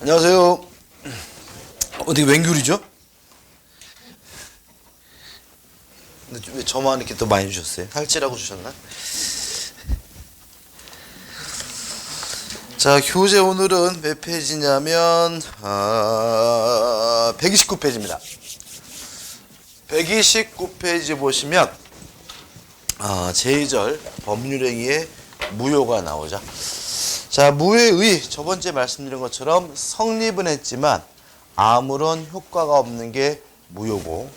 안녕하세요. 어떻게 웬귤이죠? 근데 왜 저만 이렇게 또 많이 주셨어요? 살찌라고 주셨나? 자, 교재 오늘은 몇 페이지냐면 129페이지입니다. 129페이지 보시면 제2절 법률행위의 무효가 나오죠. 자, 무효의 저번주에 말씀드린 것처럼 성립은 했지만 아무런 효과가 없는 게 무효고,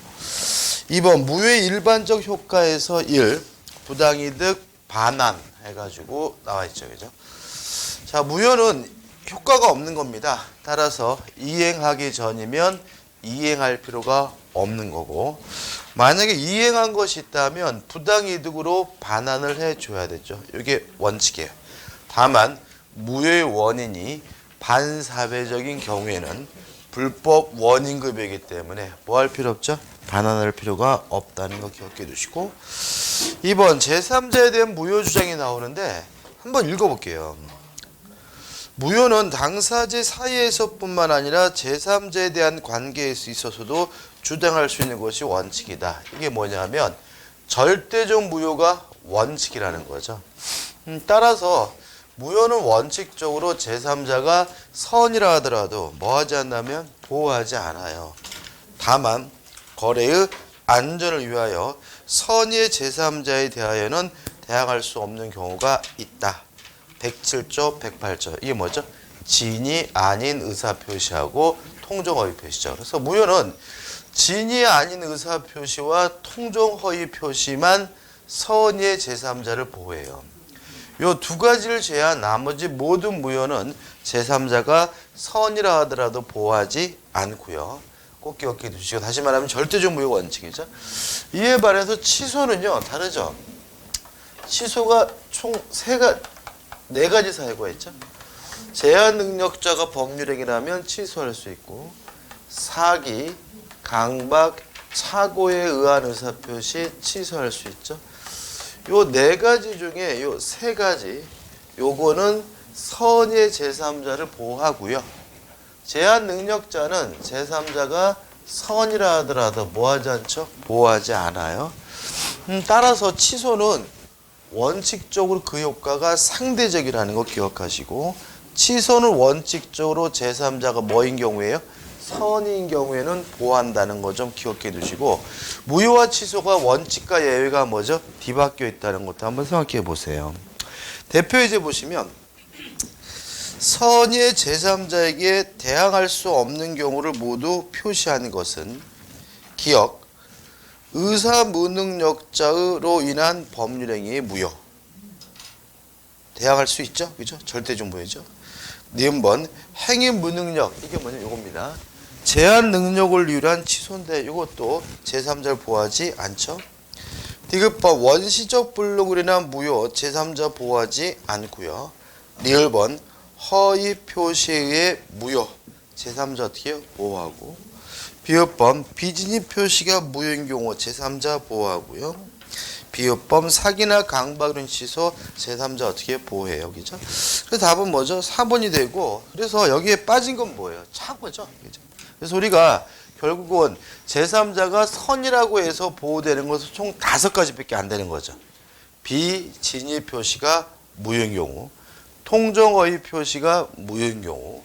2번 무효의 일반적 효과에서 1 부당이득 반환 해가지고 나와있죠. 그죠? 자, 무효는 효과가 없는 겁니다. 따라서 이행하기 전이면 이행할 필요가 없는 거고, 만약에 이행한 것이 있다면 부당이득으로 반환을 해줘야 되죠. 이게 원칙이에요. 다만 무효의 원인이 반사회적인 경우에는 불법 원인급여이기 때문에 뭐 할 필요 없죠? 반환할 필요가 없다는 거 기억해 두시고, 2번 제3자에 대한 무효 주장이 나오는데 한번 읽어볼게요. 무효는 당사자 사이에서뿐만 아니라 제3자에 대한 관계에 있어서도 주장할 수 있는 것이 원칙이다. 이게 뭐냐면 절대적 무효가 원칙이라는 거죠. 따라서 무효는 원칙적으로 제3자가 선이라 하더라도 뭐 하지 않냐면 보호하지 않아요. 다만 거래의 안전을 위하여 선의의 제3자에 대하여는 대항할 수 없는 경우가 있다. 107조, 108조. 이게 뭐죠? 진이 아닌 의사표시하고 통정허위 표시죠. 그래서 무효는 진이 아닌 의사표시와 통정허위 표시만 선의의 제3자를 보호해요. 요 두 가지를 제외한 나머지 모든 무효는 제3자가 선이라 하더라도 보호하지 않고요. 꼭 기억해 두시고, 다시 말하면 절대적 무효 원칙이죠. 이에 반해서 취소는요 다르죠. 취소가 총 네 가지 사유가 있죠. 제한 능력자가 법률행위라면 취소할 수 있고, 사기, 강박, 착오에 의한 의사표시 취소할 수 있죠. 요 네 가지 중에 요 세 가지, 요거는 선의의 제3자를 보호하고요. 제한 능력자는 제3자가 선이라 하더라도 뭐 하지 않죠? 보호하지 않아요. 따라서 취소는 원칙적으로 그 효과가 상대적이라는 거 기억하시고, 취소는 원칙적으로 제3자가 뭐인 경우에요? 선인 경우에는 보호한다는 거 좀 기억해 두시고, 무효와 취소가 원칙과 예외가 뭐죠? 뒤바뀌어 있다는 것도 한번 생각해 보세요. 대표이제 보시면 선의의 제3자에게 대항할 수 없는 경우를 모두 표시하는 것은 기억, 의사 무능력자로 인한 법률행위의 무효. 대항할 수 있죠? 그죠? 절대적 무효죠. 니은번 행위 무능력. 이게 뭐냐? 요겁니다. 제한 능력을 이유로 한 취소인데 이것도 제3자를 보호하지 않죠. 디귿번 원시적 불능으로 인한 무효. 제3자 보호하지 않고요. 리을번 허위 표시에 의해 무효. 제3자 어떻게 해요? 보호하고. 비읍번 비진입 표시가 무효인 경우 제3자 보호하고요. 비읍번 사기나 강박은 취소 제3자 어떻게 보호해요. 그죠? 그래서 답은 뭐죠? 4번이 되고, 그래서 여기에 빠진 건 뭐예요? 착오죠. 그죠? 그래서 우리가 결국은 제3자가 선이라고 해서 보호되는 것은 총 5가지밖에 안 되는 거죠. 비진입 표시가 무효인 경우, 통정허위 표시가 무효인 경우,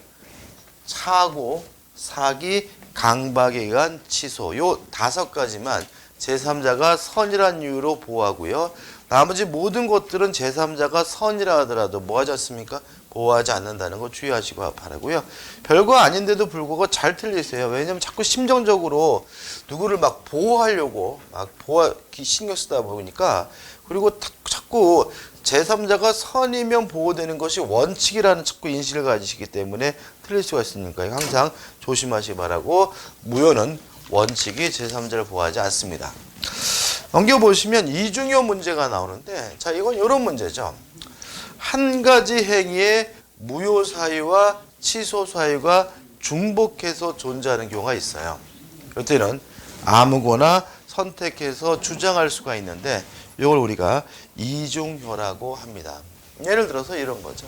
착오, 사기, 강박에 의한 취소, 요 5가지만 제3자가 선이란 이유로 보호하고요. 나머지 모든 것들은 제3자가 선이라 하더라도 뭐 하지 않습니까? 보호하지 않는다는 거 주의하시기 바라고요. 별거 아닌데도 불구하고 잘 틀리세요. 왜냐면 자꾸 심정적으로 누구를 막 보호하려고 막 신경 쓰다 보니까, 그리고 자꾸 제3자가 선이면 보호되는 것이 원칙이라는 자꾸 인식을 가지시기 때문에 틀릴 수가 있으니까 항상 조심하시기 바라고, 무효는 원칙이 제3자를 보호하지 않습니다. 넘겨보시면 이중효 문제가 나오는데, 자, 이건 이런 문제죠. 한 가지 행위의 무효 사유와 취소 사유가 중복해서 존재하는 경우가 있어요. 이때는 아무거나 선택해서 주장할 수가 있는데 이걸 우리가 이중효라고 합니다. 예를 들어서 이런 거죠.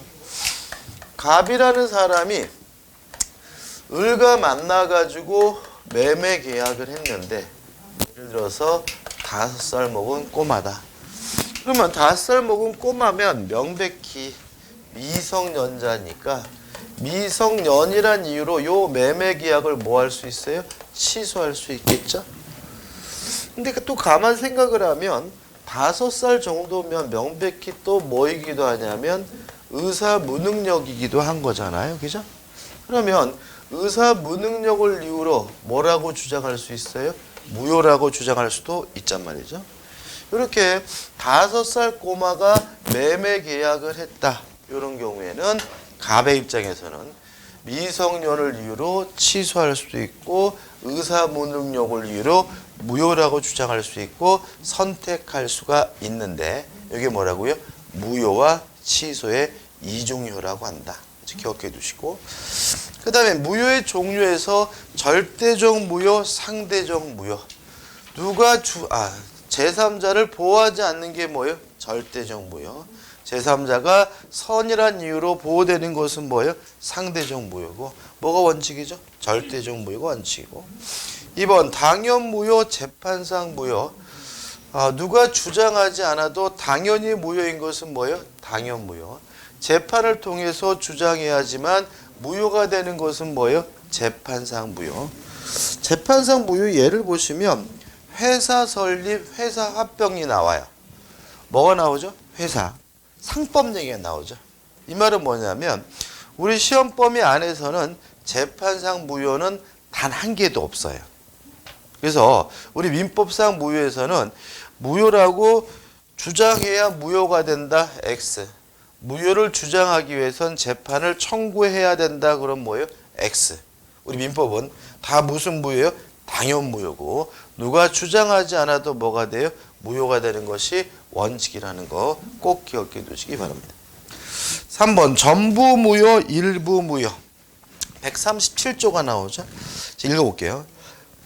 갑이라는 사람이 을과 만나가지고 매매 계약을 했는데 예를 들어서 5살 먹은 꼬마다. 그러면 5살 먹은 꼬마면 명백히 미성년자니까 미성년이란 이유로 요 매매 계약을 뭐 할 수 있어요? 취소할 수 있겠죠? 근데 또 가만 생각을 하면 5살 정도면 명백히 또 뭐이기도 하냐면 의사 무능력이기도 한 거잖아요. 그죠? 그러면 의사 무능력을 이유로 뭐라고 주장할 수 있어요? 무효라고 주장할 수도 있단 말이죠. 이렇게 5살 꼬마가 매매 계약을 했다. 이런 경우에는 갑의 입장에서는 미성년을 이유로 취소할 수도 있고 의사 무능력을 이유로 무효라고 주장할 수 있고 선택할 수가 있는데 이게 뭐라고요? 무효와 취소의 이중효라고 한다. 기억해 두시고 그 다음에 무효의 종류에서 절대적 무효, 상대적 무효. 누가 제3자를 보호하지 않는 게 뭐예요? 절대적 무효. 제3자가 선이란 이유로 보호되는 것은 뭐예요? 상대적 무효고 뭐가 원칙이죠? 절대적 무효가 원칙이고 2번 당연 무효, 재판상 무효. 누가 주장하지 않아도 당연히 무효인 것은 뭐예요? 당연 무효. 재판을 통해서 주장해야지만 무효가 되는 것은 뭐예요? 재판상 무효. 재판상 무효 예를 보시면 회사 설립, 회사 합병이 나와요. 뭐가 나오죠? 회사. 상법 얘기가 나오죠. 이 말은 뭐냐면 우리 시험 범위 안에서는 재판상 무효는 단 한 개도 없어요. 그래서 우리 민법상 무효에서는 무효라고 주장해야 무효가 된다. X. 무효를 주장하기 위해선 재판을 청구해야 된다. 그럼 뭐예요? X. 우리 민법은 다 무슨 무효예요? 당연 무효고 누가 주장하지 않아도 뭐가 돼요? 무효가 되는 것이 원칙이라는 거 꼭 기억해 두시기 바랍니다. 3번 전부 무효, 일부 무효. 137조가 나오죠. 읽어볼게요.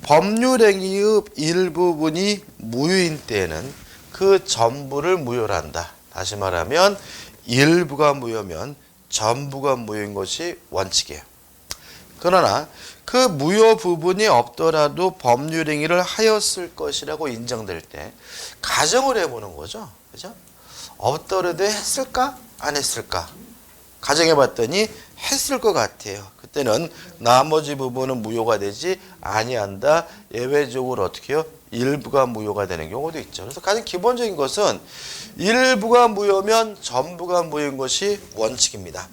법률행위의 일부분이 무효인 때에는 그 전부를 무효로 한다. 다시 말하면 일부가 무효면 전부가 무효인 것이 원칙이에요. 그러나 그 무효 부분이 없더라도 법률행위를 하였을 것이라고 인정될 때 가정을 해보는 거죠. 그죠? 없더라도 했을까? 안 했을까? 가정해봤더니 했을 것 같아요. 그때는 나머지 부분은 무효가 되지 아니한다. 예외적으로 어떻게 해요? 일부가 무효가 되는 경우도 있죠. 그래서 가장 기본적인 것은 일부가 무효면 전부가 무효인 것이 원칙입니다.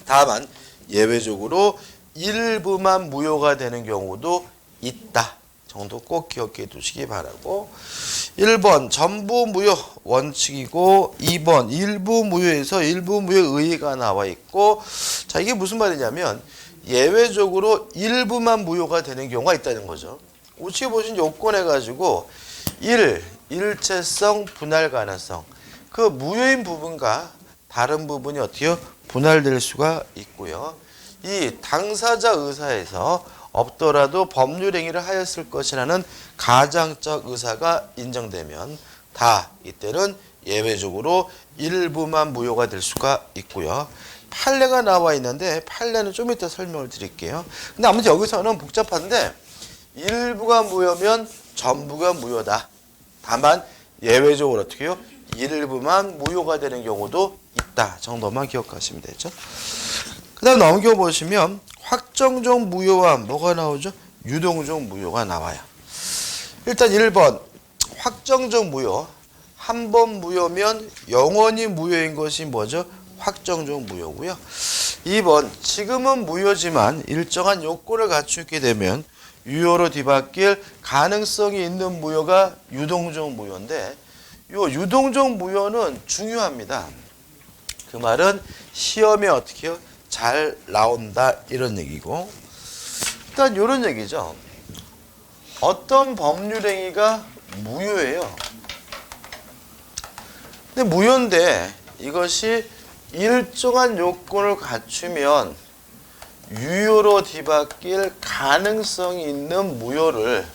다만 예외적으로 일부만 무효가 되는 경우도 있다. 정도 꼭 기억해 두시기 바라고 1번 전부 무효 원칙이고 2번 일부 무효에서 일부 무효 의의가 나와 있고 자 이게 무슨 말이냐면 예외적으로 일부만 무효가 되는 경우가 있다는 거죠. 우측에 보신 요건해 가지고 일체성 분할 가능성 그 무효인 부분과 다른 부분이 어떻게요? 분할될 수가 있고요. 이 당사자 의사에서 없더라도 법률행위를 하였을 것이라는 가장적 의사가 인정되면 다 이때는 예외적으로 일부만 무효가 될 수가 있고요. 판례가 나와 있는데 판례는 좀 이따 설명을 드릴게요. 근데 아무튼 여기서는 복잡한데 일부가 무효면 전부가 무효다. 다만 예외적으로 어떻게 해요? 일부만 무효가 되는 경우도 있다. 정도만 기억하시면 되죠. 그 다음 넘겨보시면 확정적 무효와 뭐가 나오죠? 유동적 무효가 나와요. 일단 1번 확정적 무효. 한 번 무효면 영원히 무효인 것이 뭐죠? 확정적 무효고요. 2번 지금은 무효지만 일정한 요건을 갖추게 되면 유효로 뒤바뀔 가능성이 있는 무효가 유동적 무효인데 요 유동적 무효는 중요합니다. 그 말은 시험에 어떻게 해요? 잘 나온다 이런 얘기고 일단 이런 얘기죠. 어떤 법률행위가 무효예요. 근데 무효인데 이것이 일정한 요건을 갖추면 유효로 뒤바뀔 가능성이 있는 무효를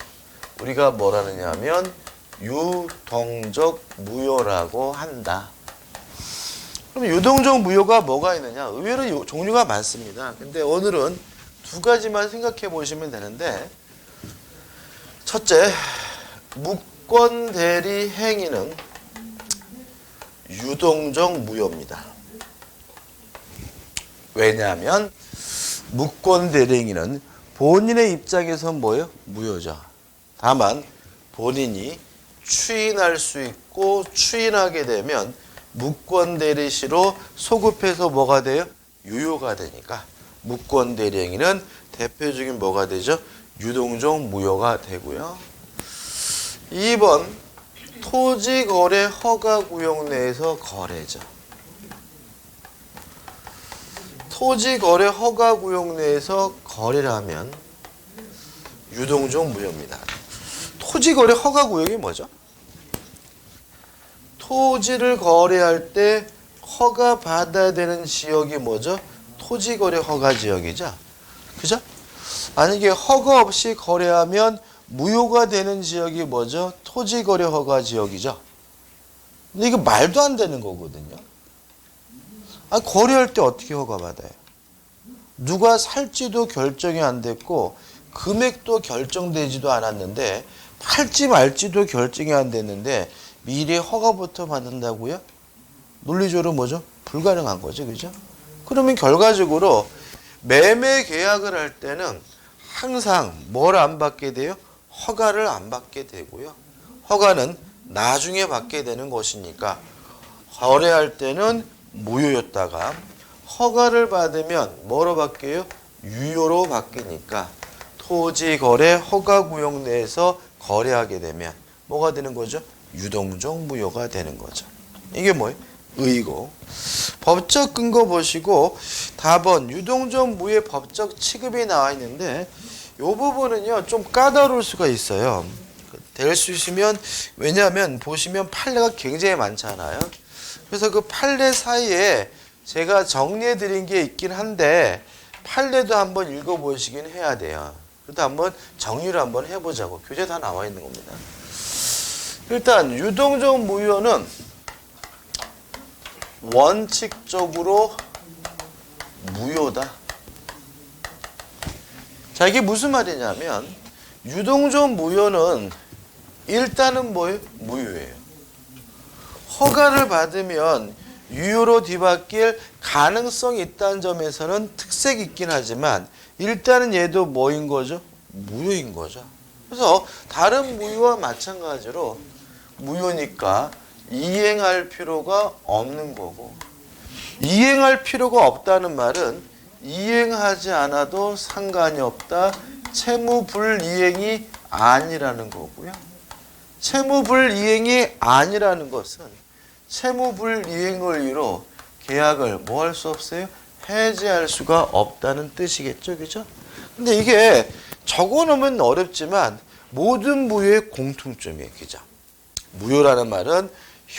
우리가 뭐라느냐 하면 유동적 무효라고 한다. 그럼 유동적 무효가 뭐가 있느냐? 의외로 종류가 많습니다. 근데 오늘은 두 가지만 생각해 보시면 되는데, 첫째, 무권 대리 행위는 유동적 무효입니다. 왜냐하면 무권 대리 행위는 본인의 입장에서 뭐예요? 무효죠. 다만 본인이 추인할 수 있고 추인하게 되면 무권 대리시로 소급해서 뭐가 돼요? 유효가 되니까 무권 대리 행위는 대표적인 뭐가 되죠? 유동적 무효가 되고요. 2번, 토지거래 허가구역 내에서 거래죠. 토지거래 허가구역 내에서 거래를 하면 유동적 무효입니다. 토지거래 허가구역이 뭐죠? 토지를 거래할 때 허가 받아야 되는 지역이 뭐죠? 토지거래 허가지역이죠. 그죠? 만약에 허가 없이 거래하면 무효가 되는 지역이 뭐죠? 토지거래 허가지역이죠. 근데 이거 말도 안 되는 거거든요. 거래할 때 어떻게 허가 받아요? 누가 살지도 결정이 안 됐고 금액도 결정되지도 않았는데 팔지 말지도 결정이 안 됐는데 미리 허가부터 받는다고요? 논리적으로 뭐죠? 불가능한 거죠. 그죠? 그러면 결과적으로 매매 계약을 할 때는 항상 뭘 안 받게 돼요? 허가를 안 받게 되고요. 허가는 나중에 받게 되는 것이니까 거래할 때는 무효였다가 허가를 받으면 뭐로 바뀌어요? 유효로 바뀌니까 토지거래 허가구역 내에서 거래하게 되면 뭐가 되는 거죠? 유동적 무효가 되는 거죠. 이게 뭐예요? 의의고. 법적 근거 보시고 답은 유동적 무효의 법적 취급이 나와 있는데 이 부분은요 좀 까다로울 수가 있어요. 될 수 있으면, 왜냐하면 보시면 판례가 굉장히 많잖아요. 그래서 그 판례 사이에 제가 정리해 드린 게 있긴 한데 판례도 한번 읽어보시긴 해야 돼요. 그래도 한번 정리를 한번 해보자고. 교재 다 나와 있는 겁니다. 일단 유동적 무효는 원칙적으로 무효다. 자, 이게 무슨 말이냐면 유동적 무효는 일단은 뭐예요? 무효예요. 허가를 받으면 유효로 뒤바뀔 가능성이 있다는 점에서는 특색이 있긴 하지만 일단은 얘도 뭐인 거죠? 무효인 거죠. 그래서 다른 무효와 마찬가지로 무효니까 이행할 필요가 없는 거고, 이행할 필요가 없다는 말은 이행하지 않아도 상관이 없다. 채무불이행이 아니라는 거고요. 채무불이행이 아니라는 것은 채무불이행을 이유로 계약을 뭐 할 수 없어요? 해지할 수가 없다는 뜻이겠죠. 그죠? 근데 이게 적어놓으면 어렵지만 모든 무효의 공통점이에요. 그죠? 무효라는 말은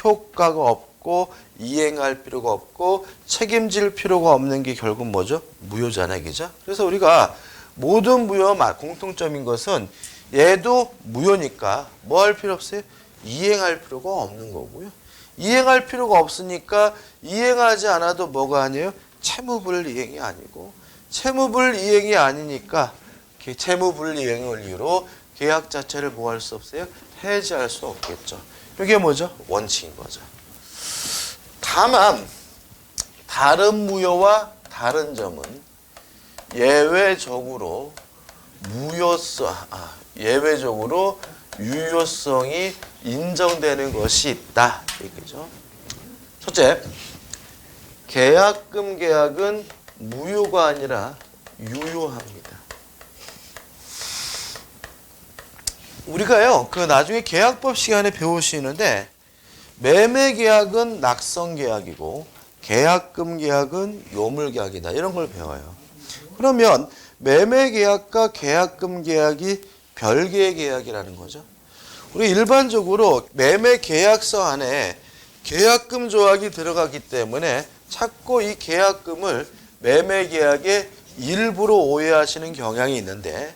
효과가 없고 이행할 필요가 없고 책임질 필요가 없는 게 결국 뭐죠? 무효잖아요. 그죠? 그래서 우리가 모든 무효 공통점인 것은 얘도 무효니까 뭐 할 필요 없어요? 이행할 필요가 없는 거고요. 이행할 필요가 없으니까 이행하지 않아도 뭐가 아니에요? 채무불이행이 아니고, 채무불이행이 아니니까 채무불이행을 이유로 계약 자체를 뭐 할 수 없어요? 해지할 수 없겠죠. 이게 뭐죠? 원칙인 거죠. 다만 다른 무효와 다른 점은 예외적으로 예외적으로 유효성이 인정되는 것이 있다. 얘기죠. 첫째, 계약금 계약은 무효가 아니라 유효합니다. 우리가요, 그 나중에 계약법 시간에 배우시는데 매매 계약은 낙성 계약이고 계약금 계약은 요물 계약이다. 이런 걸 배워요. 그러면 매매 계약과 계약금 계약이 별개의 계약이라는 거죠. 우리 일반적으로 매매 계약서 안에 계약금 조항이 들어가기 때문에 자꾸 이 계약금을 매매 계약의 일부로 오해하시는 경향이 있는데,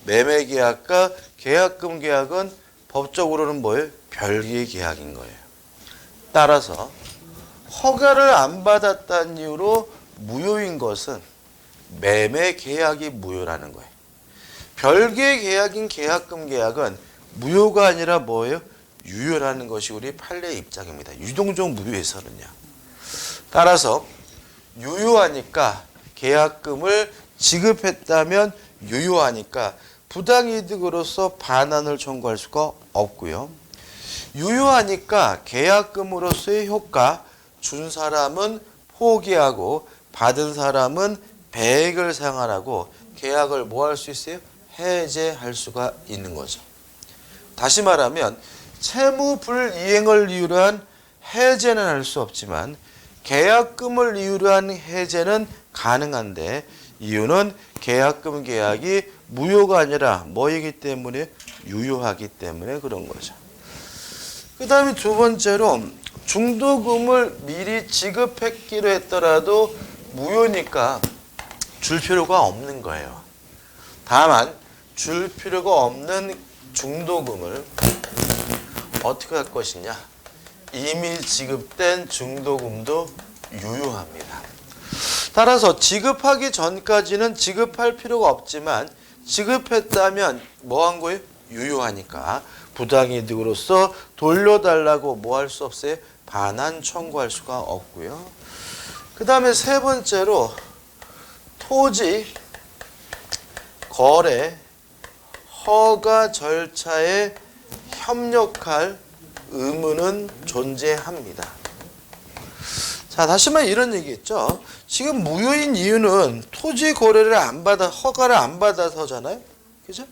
매매 계약과 계약금 계약은 법적으로는 뭐예요? 별개의 계약인 거예요. 따라서 허가를 안 받았다는 이유로 무효인 것은 매매 계약이 무효라는 거예요. 별개의 계약인 계약금 계약은 무효가 아니라 뭐예요? 유효라는 것이 우리 판례의 입장입니다. 유동적 무효에서는요. 따라서 유효하니까 계약금을 지급했다면 유효하니까 부당이득으로서 반환을 청구할 수가 없고요. 유효하니까 계약금으로서의 효과, 준 사람은 포기하고 받은 사람은 배액을 상환하고 계약을 뭐 할 수 있어요? 해제할 수가 있는 거죠. 다시 말하면 채무 불이행을 이유로 한 해제는 할 수 없지만 계약금을 이유로 한 해제는 가능한데 이유는 계약금 계약이 무효가 아니라 뭐이기 때문에 유효하기 때문에 그런 거죠. 그 다음에 두 번째로 중도금을 미리 지급했기로 했더라도 무효니까 줄 필요가 없는 거예요. 다만 줄 필요가 없는 중도금을 어떻게 할 것이냐. 이미 지급된 중도금도 유효합니다. 따라서 지급하기 전까지는 지급할 필요가 없지만 지급했다면 뭐 한 거예요? 유효하니까 부당이득으로서 돌려달라고 뭐 할 수 없어요? 반환 청구할 수가 없고요. 그 다음에 세 번째로 토지 거래 허가 절차에 협력할 의무는 존재합니다. 자, 다시 말해 이런 얘기했죠. 지금 무효인 이유는 토지 거래를 안 받아, 허가를 안 받아서잖아요. 그죠?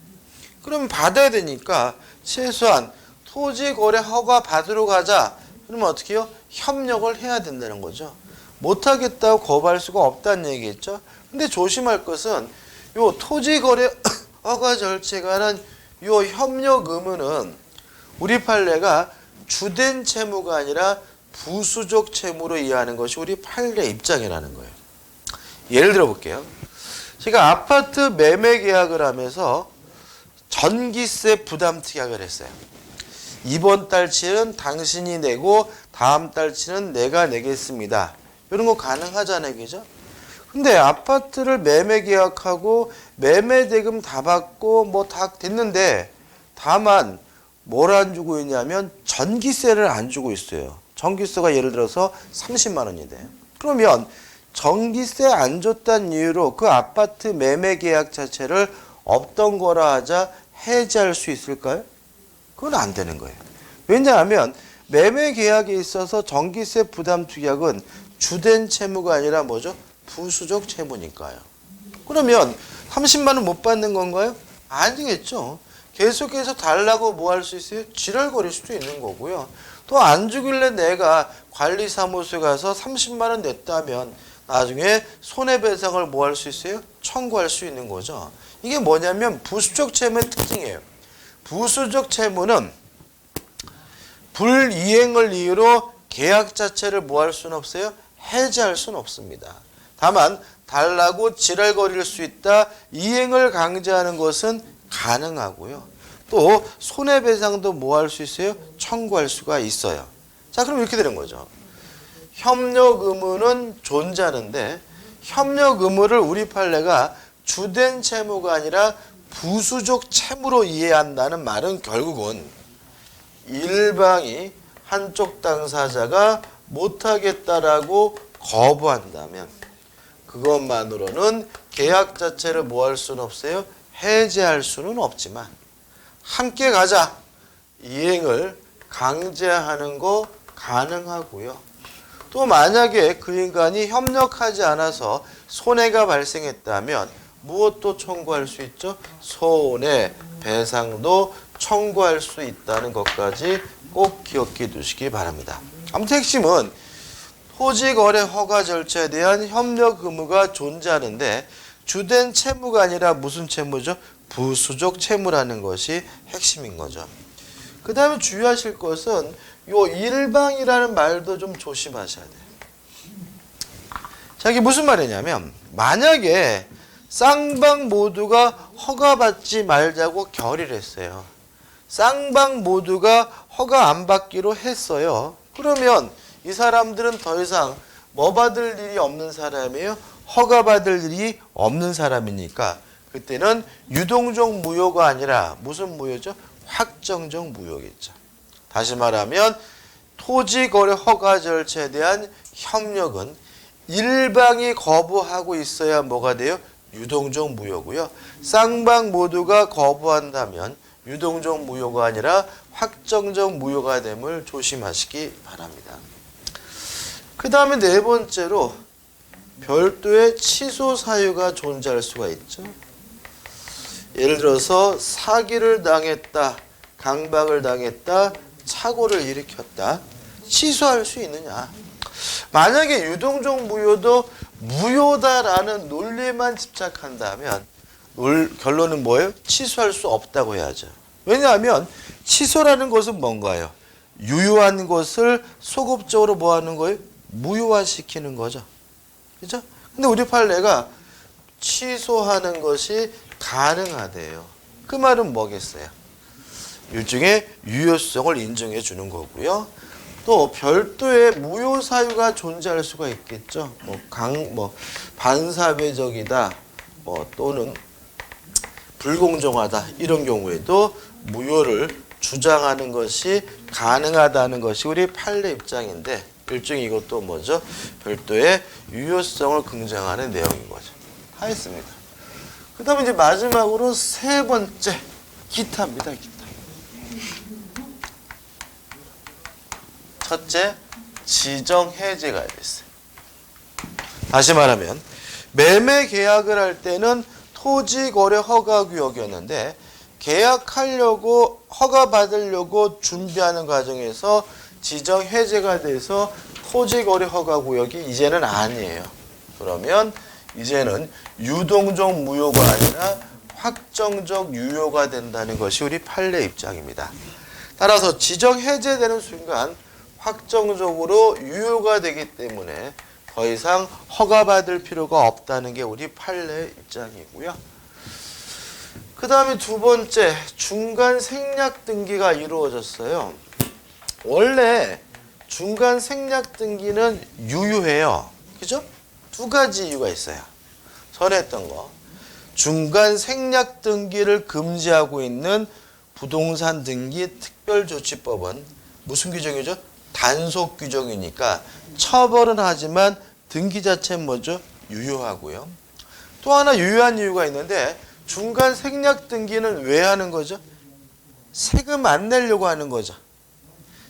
그럼 받아야 되니까 최소한 토지 거래 허가 받으러 가자. 그러면 어떻게 해요? 협력을 해야 된다는 거죠. 못하겠다고 거부할 수가 없다는 얘기겠죠. 근데 조심할 것은 요 토지 거래 허가 절차에 관한 요 협력 의무는 우리 판례가 주된 채무가 아니라 부수적 채무로 이해하는 것이 우리 판례 입장이라는 거예요. 예를 들어 볼게요. 제가 아파트 매매 계약을 하면서 전기세 부담 특약을 했어요. 이번 달치는 당신이 내고 다음 달치는 내가 내겠습니다. 이런 거 가능하잖아요. 그죠? 근데 아파트를 매매 계약하고 매매 대금 다 받고 뭐 다 됐는데 다만 뭘 안 주고 있냐면 전기세를 안 주고 있어요. 전기세가 예를 들어서 30만 원인데 그러면 전기세 안 줬다는 이유로 그 아파트 매매 계약 자체를 없던 거라 하자 해지할 수 있을까요? 그건 안 되는 거예요. 왜냐하면 매매 계약에 있어서 전기세 부담 특약은 주된 채무가 아니라 뭐죠? 부수적 채무니까요. 그러면 30만 원 못 받는 건가요? 아니겠죠. 계속해서 달라고 뭐 할 수 있어요? 지랄거릴 수도 있는 거고요. 또 안 주길래 내가 관리사무소에 가서 30만 원 냈다면 나중에 손해배상을 뭐 할 수 있어요? 청구할 수 있는 거죠. 이게 뭐냐면 부수적 채무의 특징이에요. 부수적 채무는 불이행을 이유로 계약 자체를 뭐 할 수는 없어요? 해지할 수는 없습니다. 다만 달라고 지랄거릴 수 있다. 이행을 강제하는 것은 가능하고요. 또 손해배상도 뭐 할 수 있어요? 청구할 수가 있어요. 자, 그럼 이렇게 되는 거죠. 협력 의무는 존재하는데 협력 의무를 우리 판례가 주된 채무가 아니라 부수적 채무로 이해한다는 말은 결국은 일방이 한쪽 당사자가 못하겠다라고 거부한다면 그것만으로는 계약 자체를 뭐 할 수는 없어요? 해제할 수는 없지만 함께 가자. 이행을 강제하는 거 가능하고요. 또 만약에 그 인간이 협력하지 않아서 손해가 발생했다면 무엇도 청구할 수 있죠? 손해배상도 청구할 수 있다는 것까지 꼭 기억해 두시기 바랍니다. 아무튼 핵심은 토지거래 허가 절차에 대한 협력 의무가 존재하는데 주된 채무가 아니라 무슨 채무죠? 부수적 채무라는 것이 핵심인 거죠. 그 다음에 주의하실 것은 요 일방이라는 말도 좀 조심하셔야 돼요. 자, 이게 무슨 말이냐면 만약에 쌍방 모두가 허가받지 말자고 결의를 했어요. 쌍방 모두가 허가 안 받기로 했어요. 그러면 이 사람들은 더 이상 뭐 받을 일이 없는 사람이에요? 허가받을 일이 없는 사람이니까 그때는 유동적 무효가 아니라 무슨 무효죠? 확정적 무효겠죠. 다시 말하면 토지거래 허가 절차에 대한 협력은 일방이 거부하고 있어야 뭐가 돼요? 유동적 무효고요. 쌍방 모두가 거부한다면 유동적 무효가 아니라 확정적 무효가 됨을 조심하시기 바랍니다. 그 다음에 네 번째로 별도의 취소 사유가 존재할 수가 있죠. 예를 들어서 사기를 당했다, 강박을 당했다, 착오를 일으켰다. 취소할 수 있느냐? 만약에 유동적 무효도 무효다라는 논리만 집착한다면 결론은 뭐예요? 취소할 수 없다고 해야죠. 왜냐하면 취소라는 것은 뭔가요? 유효한 것을 소급적으로 뭐 하는 거예요? 무효화시키는 거죠. 그죠? 근데 우리 판례가 취소하는 것이 가능하대요. 그 말은 뭐겠어요? 일종의 유효성을 인정해 주는 거고요. 또 별도의 무효 사유가 존재할 수가 있겠죠. 반사회적이다, 또는 불공정하다 이런 경우에도 무효를 주장하는 것이 가능하다는 것이 우리 판례 입장인데 일종의 이것도 뭐죠? 별도의 유효성을 긍정하는 내용인 거죠. 다 했습니다. 그 다음에 이제 마지막으로 세 번째 기타입니다. 기타. 첫째, 지정 해제가 됐어요. 다시 말하면 매매 계약을 할 때는 토지거래 허가구역이었는데 계약하려고 허가받으려고 준비하는 과정에서 지정 해제가 돼서 토지거래 허가구역이 이제는 아니에요. 그러면 이제는 유동적 무효가 아니라 확정적 유효가 된다는 것이 우리 판례 입장입니다. 따라서 지정 해제되는 순간 확정적으로 유효가 되기 때문에 더 이상 허가받을 필요가 없다는 게 우리 판례 입장이고요. 그 다음에 두 번째, 중간 생략 등기가 이루어졌어요. 원래 중간 생략 등기는 유효해요. 그죠? 두 가지 이유가 있어요. 전에 했던 거. 중간 생략 등기를 금지하고 있는 부동산 등기 특별조치법은 무슨 규정이죠? 단속 규정이니까 처벌은 하지만 등기 자체는 뭐죠? 유효하고요. 또 하나 유효한 이유가 있는데 중간 생략 등기는 왜 하는 거죠? 세금 안 내려고 하는 거죠.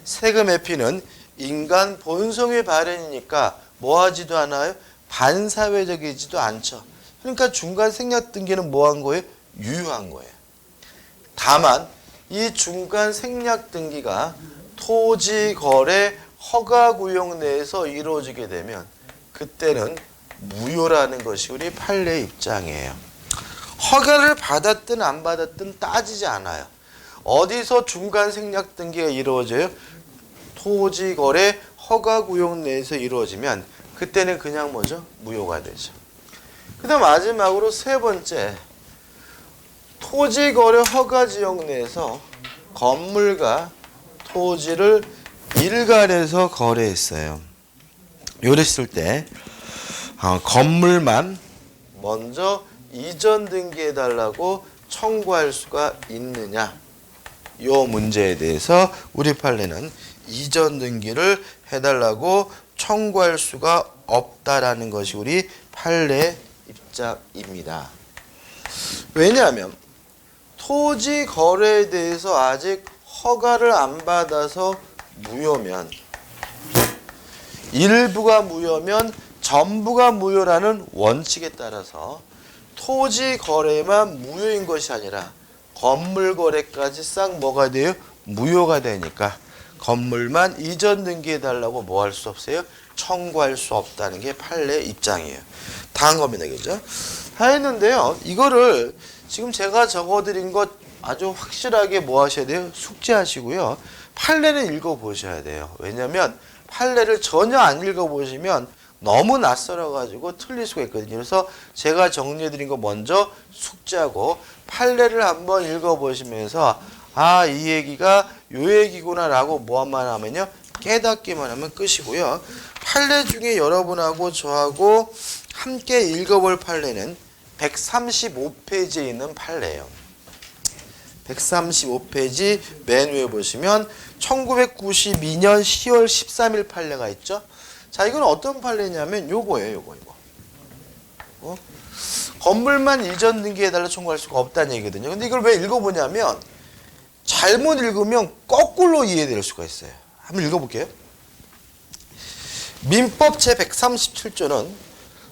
세금 회피는 인간 본성의 발현이니까 뭐 하지도 않아요? 반사회적이지도 않죠. 그러니까 중간 생략 등기는 뭐 한 거예요? 유효한 거예요. 다만 이 중간 생략 등기가 토지 거래 허가 구역 내에서 이루어지게 되면 그때는 무효라는 것이 우리 판례 입장이에요. 허가를 받았든 안 받았든 따지지 않아요. 어디서 중간 생략 등기가 이루어져요? 토지 거래 허가 구역 내에서 이루어지면 그때는 그냥 뭐죠? 무효가 되죠. 그다음 마지막으로 세 번째, 토지 거래 허가 지역 내에서 건물과 토지를 일괄해서 거래했어요. 이랬을 때 건물만 먼저 이전 등기해달라고 청구할 수가 있느냐, 이 문제에 대해서 우리 판례는 이전 등기를 해달라고 청구할 수가 없다라는 것이 우리 판례 입장입니다. 왜냐하면 토지 거래에 대해서 아직 허가를 안 받아서 무효면, 일부가 무효면 전부가 무효라는 원칙에 따라서 토지 거래만 무효인 것이 아니라 건물 거래까지 싹 뭐가 돼요? 무효가 되니까 건물만 이전 등기해달라고 뭐 할 수 없어요? 청구할 수 없다는 게 판례 입장이에요. 다 한 겁니다. 그죠? 다 했는데요. 이거를 지금 제가 적어드린 것 아주 확실하게 뭐 하셔야 돼요? 숙지하시고요. 판례는 읽어보셔야 돼요. 왜냐하면 판례를 전혀 안 읽어보시면 너무 낯설어가지고 틀릴 수가 있거든요. 그래서 제가 정리해드린 거 먼저 숙지하고 판례를 한번 읽어보시면서 아, 이 얘기가 요 얘기구나 라고 뭐만 하면요, 깨닫기만 하면 끝이고요. 판례 중에 여러분하고 저하고 함께 읽어볼 판례는 135페이지에 있는 판례예요. 135페이지 맨 위에 보시면 1992년 10월 13일 판례가 있죠. 자, 이건 어떤 판례냐면 요거예요. 요거. 건물만 이전 등기해달라 청구할 수가 없다는 얘기거든요. 근데 이걸 왜 읽어보냐면 잘못 읽으면 거꾸로 이해될 수가 있어요. 한번 읽어볼게요. 민법 제137조는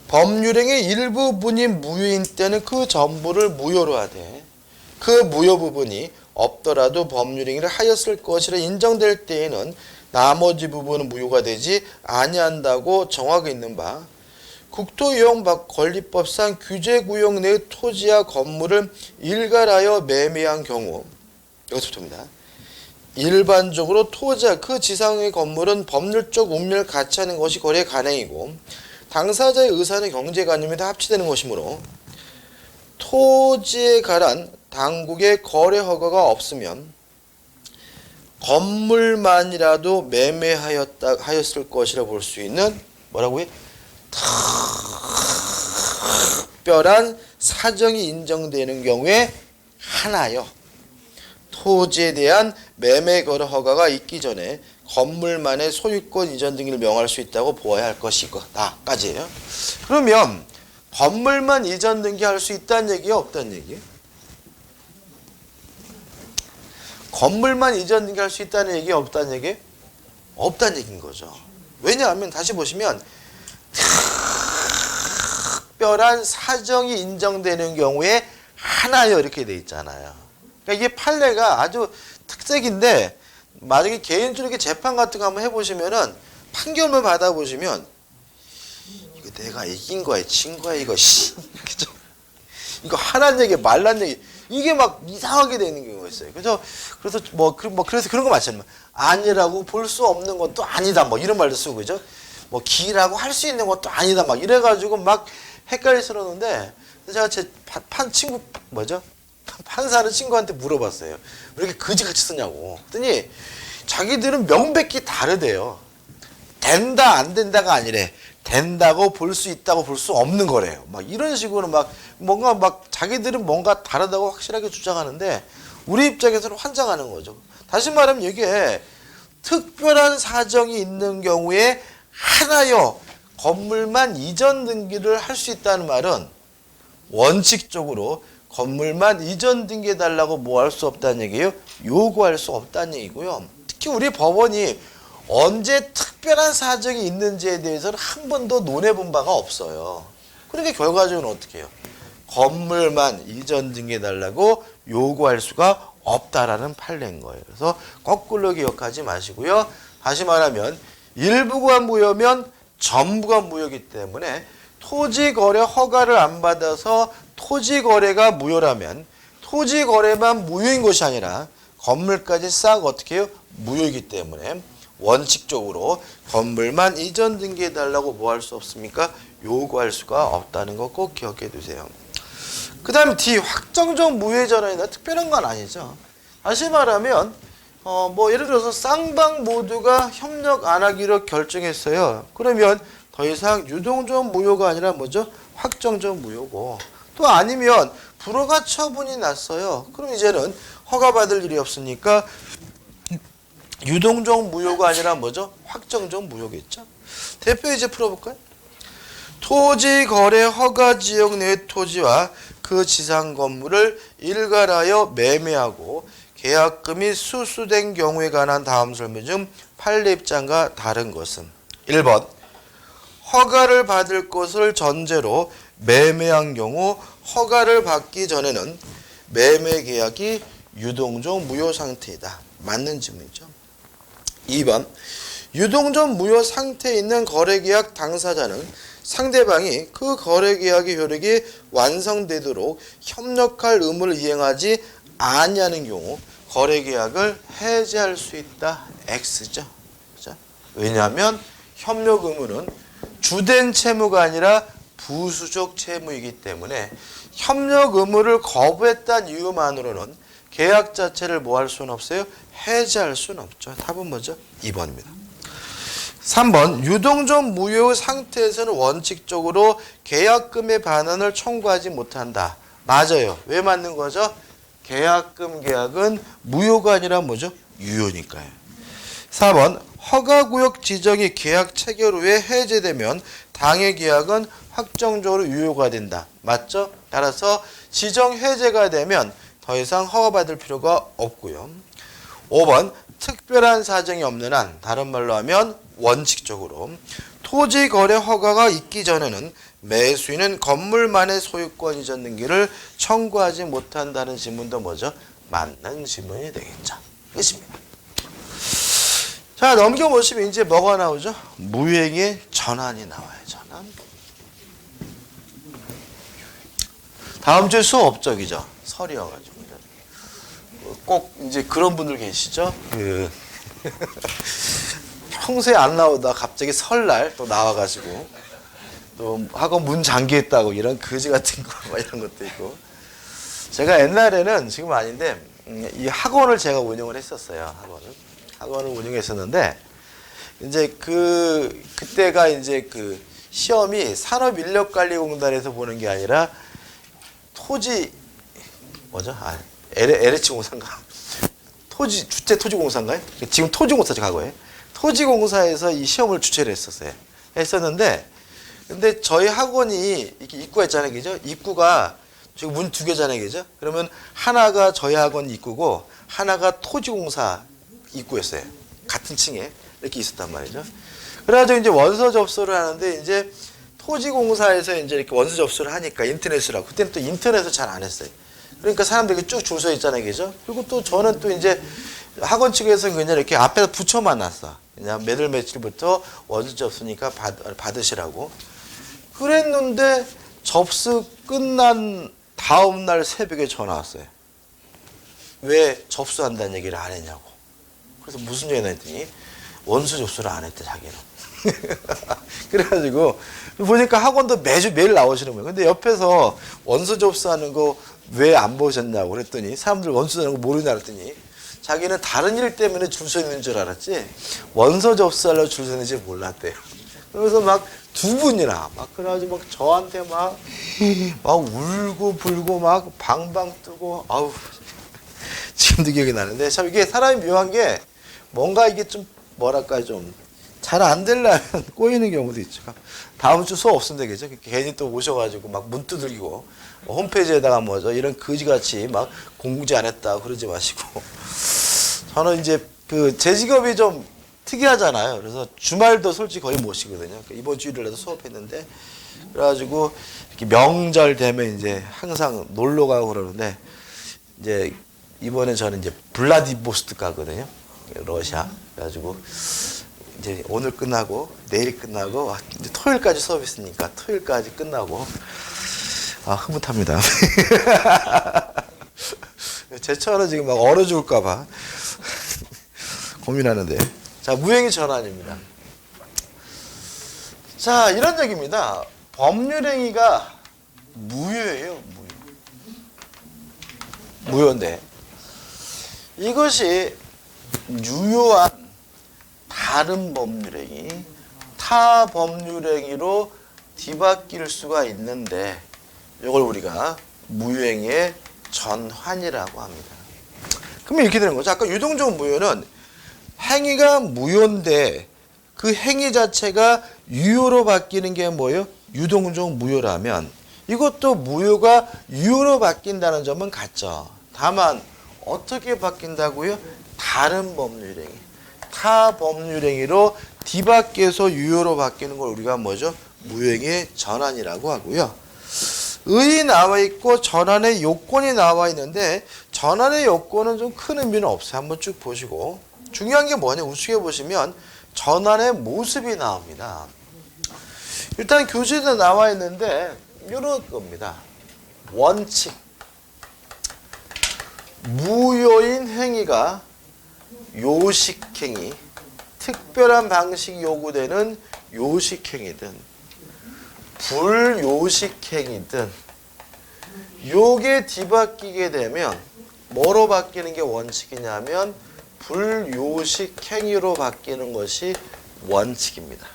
법률행위 일부분이 무효인 때는 그 전부를 무효로 하되 그 무효 부분이 없더라도 법률행위를 하였을 것이라 인정될 때에는 나머지 부분은 무효가 되지 아니한다고 정하고 있는 바 국토유형관리법상 규제구역 내의 토지와 건물을 일괄하여 매매한 경우 여기서부터입니다. 일반적으로 토지와 그 지상의 건물은 법률적 운명을 같이 하는 것이 거래 가능이고 당사자의 의사는 경제관념에 다 합치되는 것이므로 토지에 관한 당국의 거래 허가가 없으면 건물만이라도 매매하였을 것이라 볼 수 있는 뭐라고요? 특별한 사정이 인정되는 경우에 하나요. 토지에 대한 매매 거래 허가가 있기 전에 건물만의 소유권 이전 등기를 명할 수 있다고 보아야 할 것이다까지예요. 그러면 건물만 이전 등기할 수 있다는 얘기예요, 없다는 얘기예요? 건물만 이전 등기할 수 있다는 얘기예요, 없다는 얘기예요? 없다는 얘기인 거죠. 왜냐하면 다시 보시면 특별한 사정이 인정되는 경우에 하나요 이렇게 돼 있잖아요. 그러니까 이게 판례가 아주 특색인데 만약에 개인적으로 재판 같은 거 한번 해보시면은 판결문 받아보시면 이거 내가 이긴 거야, 진 거야 이거 그죠? 이거 하란 얘기, 말란 얘기 이게 막 이상하게 되는 경우가 있어요. 그래서 그런 거 많잖아요. 아니라고 볼 수 없는 것도 아니다, 뭐 이런 말도 쓰고 그죠? 뭐 기라고 할 수 있는 것도 아니다, 막 이래가지고 막 헷갈리스러운데 제가 제 친구 판사는 친구한테 물어봤어요. 왜 이렇게 거지같이 쓰냐고. 그랬더니 자기들은 명백히 다르대요. 된다 안 된다가 아니래. 된다고 볼 수 있다고 볼 수 없는 거래요. 막 이런 식으로 막 뭔가 막 자기들은 뭔가 다르다고 확실하게 주장하는데 우리 입장에서는 환장하는 거죠. 다시 말하면 이게 특별한 사정이 있는 경우에 하나요 건물만 이전 등기를 할 수 있다는 말은 원칙적으로 건물만 이전 등기해달라고 뭐 할 수 없다는 얘기예요? 요구할 수 없다는 얘기고요. 특히 우리 법원이 언제 특별한 사정이 있는지에 대해서는 한 번도 논해본 바가 없어요. 그러니까 결과적으로 어떻게 해요? 건물만 이전 등기해달라고 요구할 수가 없다라는 판례인 거예요. 그래서 거꾸로 기억하지 마시고요. 다시 말하면 일부가 무효면 전부가 무효이기 때문에 토지거래 허가를 안 받아서 토지거래가 무효라면 토지거래만 무효인 것이 아니라 건물까지 싹 어떻게 해요? 무효이기 때문에 원칙적으로 건물만 이전 등기해달라고 뭐 할 수 없습니까? 요구할 수가 없다는 거 꼭 기억해 두세요. 그 다음에 D, 확정적 무효의 전환이다. 특별한 건 아니죠. 다시 말하면 예를 들어서 쌍방 모두가 협력 안 하기로 결정했어요. 그러면 더 이상 유동적 무효가 아니라 뭐죠? 확정적 무효고, 또 아니면 불허가 처분이 났어요. 그럼 이제는 허가받을 일이 없으니까 유동적 무효가 아니라 뭐죠? 확정적 무효겠죠. 대표 이제 풀어볼까요? 토지 거래 허가 지역 내 토지와 그 지상 건물을 일괄하여 매매하고 계약금이 수수된 경우에 관한 다음 설명 중 판례 입장과 다른 것은 1번 허가를 받을 것을 전제로 매매한 경우 허가를 받기 전에는 매매 계약이 유동적 무효 상태이다. 맞는 질문이죠. 2번 유동적 무효 상태에 있는 거래계약 당사자는 상대방이 그 거래계약의 효력이 완성되도록 협력할 의무를 이행하지 아니하는 경우 거래계약을 해지할 수 있다. X죠. 그죠? 왜냐하면 협력 의무는 주된 채무가 아니라 부수적 채무이기 때문에 협력 의무를 거부했다는 이유만으로는 계약 자체를 뭐 할 수는 없어요? 해지할 수는 없죠. 답은 뭐죠? 2번입니다. 3번 유동적 무효 상태에서는 원칙적으로 계약금의 반환을 청구하지 못한다. 맞아요. 왜 맞는 거죠? 계약금 계약은 무효가 아니라 뭐죠? 유효니까요. 4번 허가구역 지정이 계약 체결 후에 해제되면 당해 계약은 확정적으로 유효가 된다. 맞죠? 따라서 지정 해제가 되면 더 이상 허가받을 필요가 없고요. 5번 특별한 사정이 없는 한, 다른 말로 하면 원칙적으로 토지 거래 허가가 있기 전에는 매수인은 건물만의 소유권 이전 등기를 청구하지 못한다는 지문도 뭐죠? 맞는 지문이 되겠죠. 끝입니다. 자, 넘겨보시면 이제 뭐가 나오죠? 무효행위의 전환이 나와요. 전환. 다음 주에 수업 없죠, 그죠? 설이어가지고. 꼭 이제 그런 분들 계시죠? 평소에 안 나오다 갑자기 설날 또 나와가지고 또 학원 문 잠겨있다고 이런 거지 같은 거 이런 것도 있고. 제가 옛날에는 지금 아닌데 이 학원을 제가 운영을 했었어요. 학원을 운영했었는데 이제 그때가 이제 그 시험이 산업인력관리공단에서 보는 게 아니라 토지 뭐죠? LH공사인가? 주택토지공사인가요? 지금 토지공사죠, 과거에. 토지공사에서 이 시험을 주최를 했었는데, 근데 저희 학원이 이렇게 입구가 있잖아요, 그죠? 입구가 지금 문 2개잖아요, 그죠? 그러면 하나가 저희 학원 입구고, 하나가 토지공사 입구였어요. 같은 층에 이렇게 있었단 말이죠. 그래가지고 이제 원서 접수를 하는데, 이제 토지공사에서 이제 이렇게 원서 접수를 하니까 인터넷으로 하고, 그때는 또 인터넷을 잘 안 했어요. 그러니까 사람들이 쭉 줄 서 있잖아요, 그죠? 그리고 또 저는 또 이제 학원 측에서 그냥 이렇게 앞에다 붙여만 놨어. 그냥 매달 며칠부터 원서 접수니까 받으시라고. 그랬는데 접수 끝난 다음 날 새벽에 전화 왔어요. 왜 접수한다는 얘기를 안 했냐고. 그래서 무슨 얘기나 했더니 원서 접수를 안 했대, 자기는. 그래가지고 보니까 학원도 매일 나오시는 거예요. 근데 옆에서 원서 접수하는 거 왜 안 보셨냐고 그랬더니 사람들 원서 접수하는 거 모르냐 그랬더니 자기는 다른 일 때문에 줄 서 있는 줄 알았지 원서 접수하려고 줄 서 있는지 몰랐대요. 그래서 막 두 분이나 막 그래가지고 막 저한테 막 울고 불고 막 방방 뜨고 아우 지금도 기억이 나는데 참 이게 사람이 묘한 게 뭔가 이게 좀 뭐랄까 좀 잘 안 되려면 꼬이는 경우도 있죠. 다음 주 수업 없으면 되겠죠. 괜히 또 오셔가지고 막 문 두들기고 홈페이지에다가 뭐죠 이런 거지같이 막 공지 안 했다 그러지 마시고 저는 이제 제 직업이 좀 특이하잖아요. 그래서 주말도 솔직히 거의 못 쉬거든요. 이번 주일에도 수업했는데 그래가지고 이렇게 명절 되면 이제 항상 놀러 가고 그러는데 이제 이번에 저는 이제 블라디보스토크 가거든요. 러시아. 그래가지고 이제 오늘 끝나고 내일 끝나고 이제 토요일까지 수업 있으니까 토요일까지 끝나고 흐뭇합니다. 제 차는 지금 막 얼어 죽을까 봐 고민하는데 자 무효행위 전환입니다. 자 이런 얘기입니다. 법률행위가 무효예요. 무효인데 이것이 유효한 다른 법률행위, 타 법률행위로 뒤바뀔 수가 있는데 이걸 우리가 무효행위의 전환이라고 합니다. 그러면 이렇게 되는 거죠. 아까 유동적 무효는 행위가 무효인데 그 행위 자체가 유효로 바뀌는 게 뭐예요? 유동적 무효라면 이것도 무효가 유효로 바뀐다는 점은 같죠. 다만 어떻게 바뀐다고요? 다른 법률행위, 타 법률행위로 뒤바뀌어서 유효로 바뀌는 걸 우리가 뭐죠? 무효행위의 전환이라고 하고요. 의의 나와 있고 전환의 요건이 나와 있는데 전환의 요건은 좀 큰 의미는 없어요. 한번 쭉 보시고 중요한 게 뭐냐 우측에 보시면 전환의 모습이 나옵니다. 일단 교재도 나와 있는데 이런 겁니다. 원칙 무효인 행위가 요식행위 특별한 방식이 요구되는 요식행위든 불요식행위든 요게 뒤바뀌게 되면 뭐로 바뀌는 게 원칙이냐면 불요식행위로 바뀌는 것이 원칙입니다.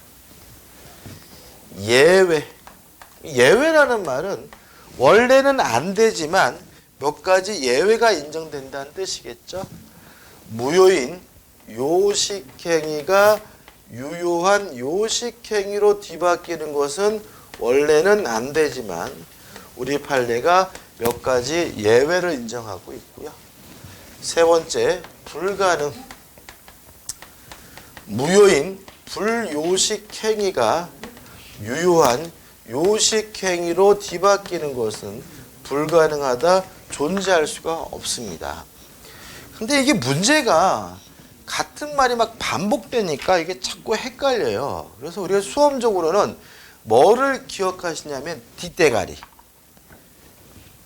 예외 예외라는 말은 원래는 안 되지만 몇 가지 예외가 인정된다는 뜻이겠죠. 무효인 요식행위가 유효한 요식행위로 뒤바뀌는 것은 원래는 안 되지만 우리 판례가 몇 가지 예외를 인정하고 있고요. 세 번째, 불가능. 무효인 불요식행위가 유효한 요식행위로 뒤바뀌는 것은 불가능하다, 존재할 수가 없습니다. 근데 이게 문제가 같은 말이 막 반복되니까 이게 자꾸 헷갈려요. 그래서 우리가 수험적으로는 뭐를 기억하시냐면 뒷대가리.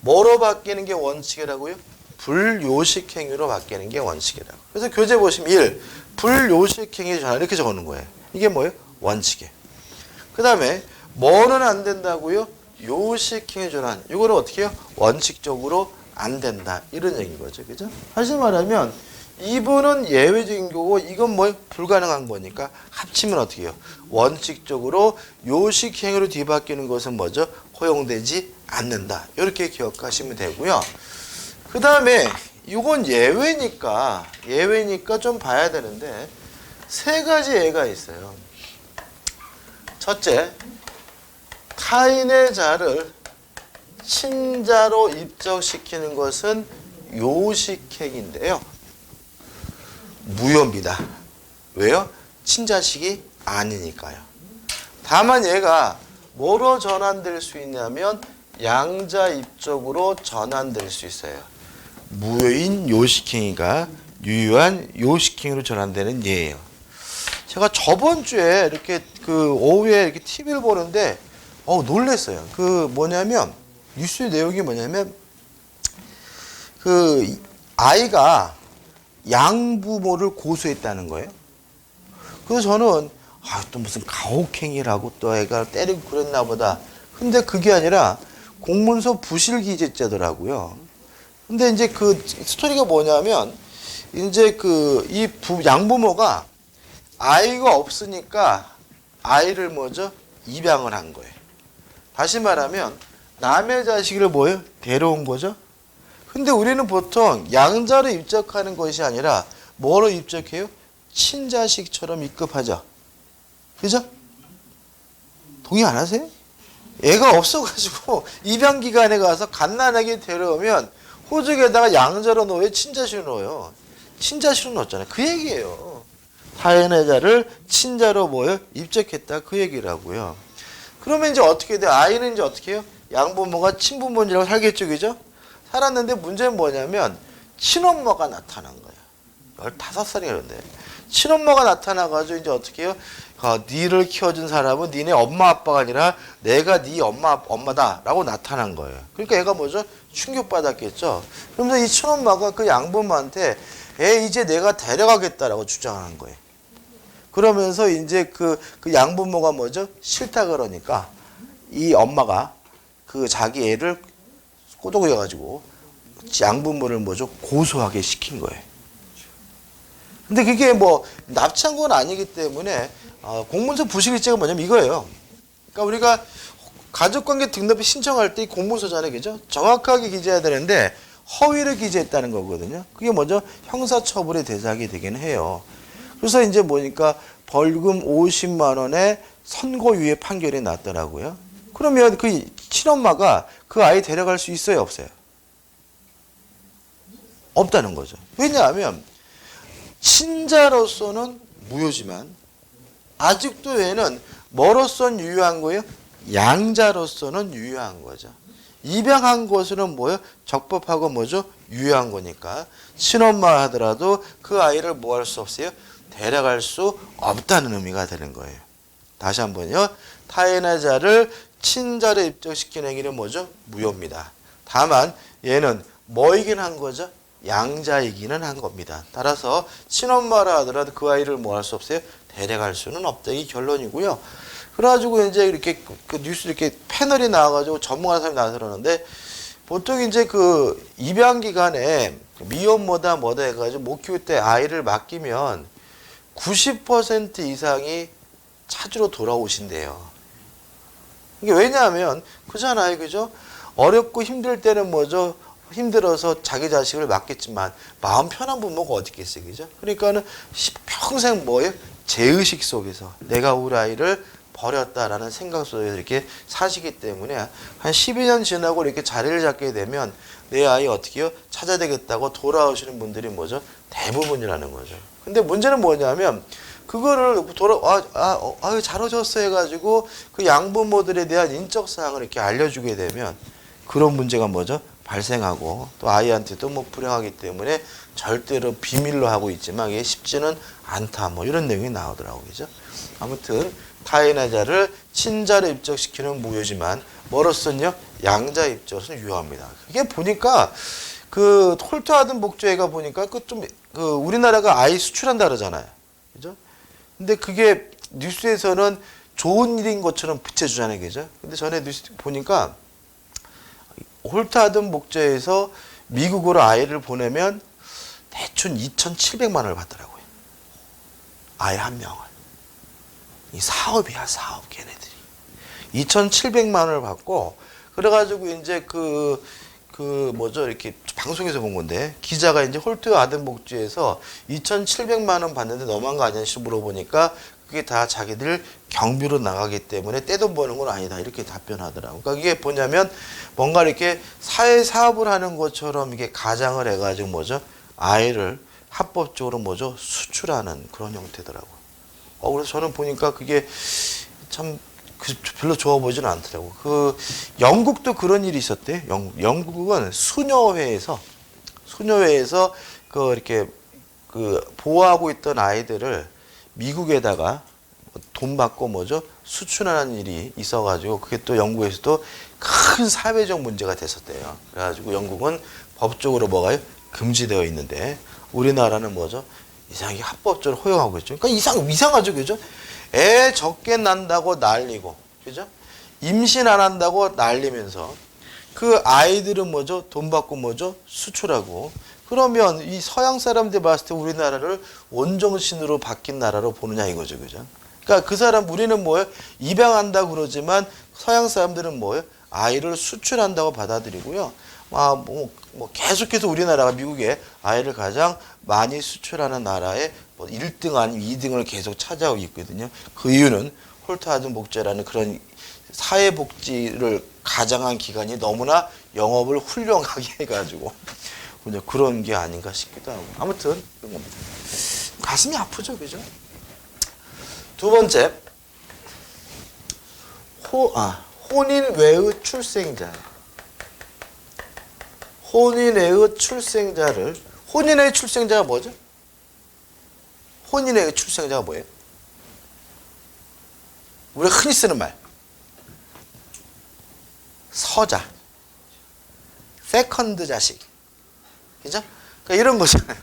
뭐로 바뀌는 게 원칙이라고요? 불요식행위로 바뀌는 게 원칙이라고. 그래서 교재 보시면 1. 불요식행위 전환 이렇게 적어놓은 거예요. 이게 뭐예요? 원칙이에요. 그 다음에 뭐는 안 된다고요? 요식행위 전환. 이거를 어떻게 해요? 원칙적으로 안 된다. 이런 얘기인 거죠. 그죠? 다시 말하면 2번은 예외적인 거고 이건 뭐예요? 불가능한 거니까 합치면 어떻게 해요? 원칙적으로 요식행위로 뒤바뀌는 것은 뭐죠? 허용되지 않는다. 이렇게 기억하시면 되고요. 그 다음에 이건 예외니까 좀 봐야 되는데 세 가지 예가 있어요. 첫째, 타인의 자를 친자로 입적시키는 것은 요식행위인데요. 무효입니다. 왜요? 친자식이 아니니까요. 다만 얘가 뭐로 전환될 수 있냐면 양자 입적으로 전환될 수 있어요. 무효인 요식행위가 유효한 요식행위로 전환되는 예예요. 제가 저번 주에 이렇게 그 오후에 이렇게 TV를 보는데 놀랬어요. 그 뭐냐면 뉴스 내용이 뭐냐면 그 아이가 양부모를 고소했다는 거예요. 그래서 저는 또 무슨 가혹행위라고 또 애가 때리고 그랬나 보다. 근데 그게 아니라 공문서 부실기재죄더라고요. 근데 이제 그 스토리가 뭐냐면 이제 그 이 양부모가 아이가 없으니까 아이를 뭐죠? 입양을 한 거예요. 다시 말하면 남의 자식을 뭐예요? 데려온 거죠. 근데 우리는 보통 양자로 입적하는 것이 아니라 뭐로 입적해요? 친자식처럼 입급하죠. 그죠? 동의 안 하세요? 애가 없어가지고 입양기관에 가서 갓난아기 데려오면 호적에다가 양자로 넣어요? 친자식으로 넣어요? 친자식으로 넣었잖아요. 그 얘기예요. 타인의 자를 친자로 뭐예요? 입적했다. 그 얘기라고요. 그러면 이제 어떻게 돼요? 아이는 이제 어떻게 해요? 양부모가 친부모님이라고 살겠죠. 그죠? 살았는데 문제는 뭐냐면 친엄마가 나타난 거예요. 15살이라는데. 친엄마가 나타나가지고 이제 어떻게 해요? 니를 키워준 사람은 니네 엄마 아빠가 아니라 내가 니 엄마다라고 나타난 거예요. 그러니까 얘가 뭐죠? 충격받았겠죠. 그러면서 이 친엄마가 그 양부모한테 이제 내가 데려가겠다라고 주장하는 거예요. 그러면서 이제 그 양부모가 뭐죠? 싫다 그러니까 이 엄마가 그 자기 애를 꼬독여가지고 양부모를 뭐죠? 고소하게 시킨 거예요. 근데 그게 뭐 납치한 건 아니기 때문에 공문서 부실일죄가 뭐냐면 이거예요. 그러니까 우리가 가족관계 등록비 신청할 때 이 공문서잖아요. 그죠? 정확하게 기재해야 되는데 허위를 기재했다는 거거든요. 그게 먼저 형사처벌의 대상이 되긴 해요. 그래서 이제 뭐니까 벌금 50만 원에 선고유예 판결이 났더라고요. 그러면 그 친엄마가 그 아이 데려갈 수 있어요, 없어요? 없다는 거죠. 왜냐하면 친자로서는 무효지만 아직도 얘는 뭐로서는 유효한 거예요? 양자로서는 유효한 거죠. 입양한 것으로는 뭐예요? 적법하고 뭐죠? 유효한 거니까 친엄마 하더라도 그 아이를 뭐 할 수 없어요? 데려갈 수 없다는 의미가 되는 거예요. 다시 한번요. 타인의 자를 친자로 입적시키는 행위는 뭐죠? 무효입니다. 다만 얘는 뭐이긴 한 거죠? 양자이기는 한 겁니다. 따라서 친엄마라 하더라도 그 아이를 뭐 할 수 없어요? 데려갈 수는 없다. 이 결론이고요. 그래가지고 이제 이렇게 그 뉴스 이렇게 패널이 나와가지고 전문가 사람이 나와서 그러는데 보통 이제 그 입양 기간에 미혼모다 뭐다 해가지고 못 키울 때 아이를 맡기면 90% 이상이 찾으러 돌아오신대요. 이게 왜냐하면 그잖아요, 그죠? 어렵고 힘들 때는 뭐죠? 힘들어서 자기 자식을 맡겠지만 마음 편한 부모가 어디 있겠어요, 그죠? 그러니까는 평생 뭐예요? 죄의식 속에서 내가 우리 아이를 버렸다라는 생각 속에서 이렇게 사시기 때문에 한 12년 지나고 이렇게 자리를 잡게 되면 내 아이 어떻게 해요? 찾아야 되겠다고 돌아오시는 분들이 뭐죠? 대부분이라는 거죠. 근데 문제는 뭐냐면 그거를 잘 오셨어 해가지고 그 양부모들에 대한 인적 사항을 이렇게 알려주게 되면 그런 문제가 뭐죠? 발생하고 또 아이한테도 뭐 불행하기 때문에 절대로 비밀로 하고 있지만 이게 쉽지는 않다. 뭐 이런 내용이 나오더라고요. 그죠? 아무튼 타인의 자를 친자로 입적시키는 무효지만 뭐로서는요? 양자 입적은 유효합니다. 이게 보니까 그 홀트하든 목조회가 보니까 그 우리나라가 아이 수출한다 그러잖아요. 그죠? 근데 그게 뉴스에서는 좋은 일인 것처럼 비춰주잖아요. 그죠? 근데 전에 뉴스 보니까 홀트하든 목조에서 미국으로 아이를 보내면 대충 2,700만 원을 받더라고요. 아이 한 명을. 이 사업이야, 사업, 걔네들이. 2,700만 원을 받고, 그래가지고 이제 이렇게 방송에서 본 건데, 기자가 이제 홀트 아든 목주에서 2,700만 원 받는데 너무한 거 아니냐 물어보니까, 그게 다 자기들 경비로 나가기 때문에 떼돈 버는 건 아니다. 이렇게 답변하더라고요. 그러니까 이게 뭐냐면, 뭔가 이렇게 사회 사업을 하는 것처럼 이게 가장을 해가지고 뭐죠? 아이를 합법적으로 뭐죠? 수출하는 그런 형태더라고요. 그래서 저는 보니까 그게 참 별로 좋아 보지는 않더라고요. 그 영국도 그런 일이 있었대요. 영국은 수녀회에서 이렇게 보호하고 있던 아이들을 미국에다가 돈 받고 뭐죠? 수출하는 일이 있어가지고 그게 또 영국에서도 큰 사회적 문제가 됐었대요. 그래가지고 영국은 법적으로 뭐가요? 금지되어 있는데 우리나라는 뭐죠? 이상하게 합법적으로 허용하고 있죠. 그러니까 이상하죠, 그죠? 애 적게 난다고 난리고, 그죠? 임신 안 한다고 난리면서 그 아이들은 뭐죠? 돈 받고 뭐죠? 수출하고. 그러면 이 서양 사람들 봤을 때 우리나라를 원정신으로 바뀐 나라로 보느냐 이거죠, 그죠? 그러니까 우리는 뭐예요? 입양한다고 그러지만 서양 사람들은 뭐예요? 아이를 수출한다고 받아들이고요. 계속해서 우리나라가 미국에 아이를 가장 많이 수출하는 나라에 1등 아니면 2등을 계속 차지하고 있거든요. 그 이유는 홀트하든 목조라는 그런 사회복지를 가장한 기관이 너무나 영업을 훌륭하게 해가지고 그런 게 아닌가 싶기도 하고. 아무튼 그런 겁니다. 가슴이 아프죠, 그죠? 두 번째, 혼인 외의 출생자. 혼인 외의 출생자가 뭐죠? 혼인 외의 출생자가 뭐예요? 우리가 흔히 쓰는 말. 서자. 세컨드 자식. 그죠? 그러니까 이런 거잖아요.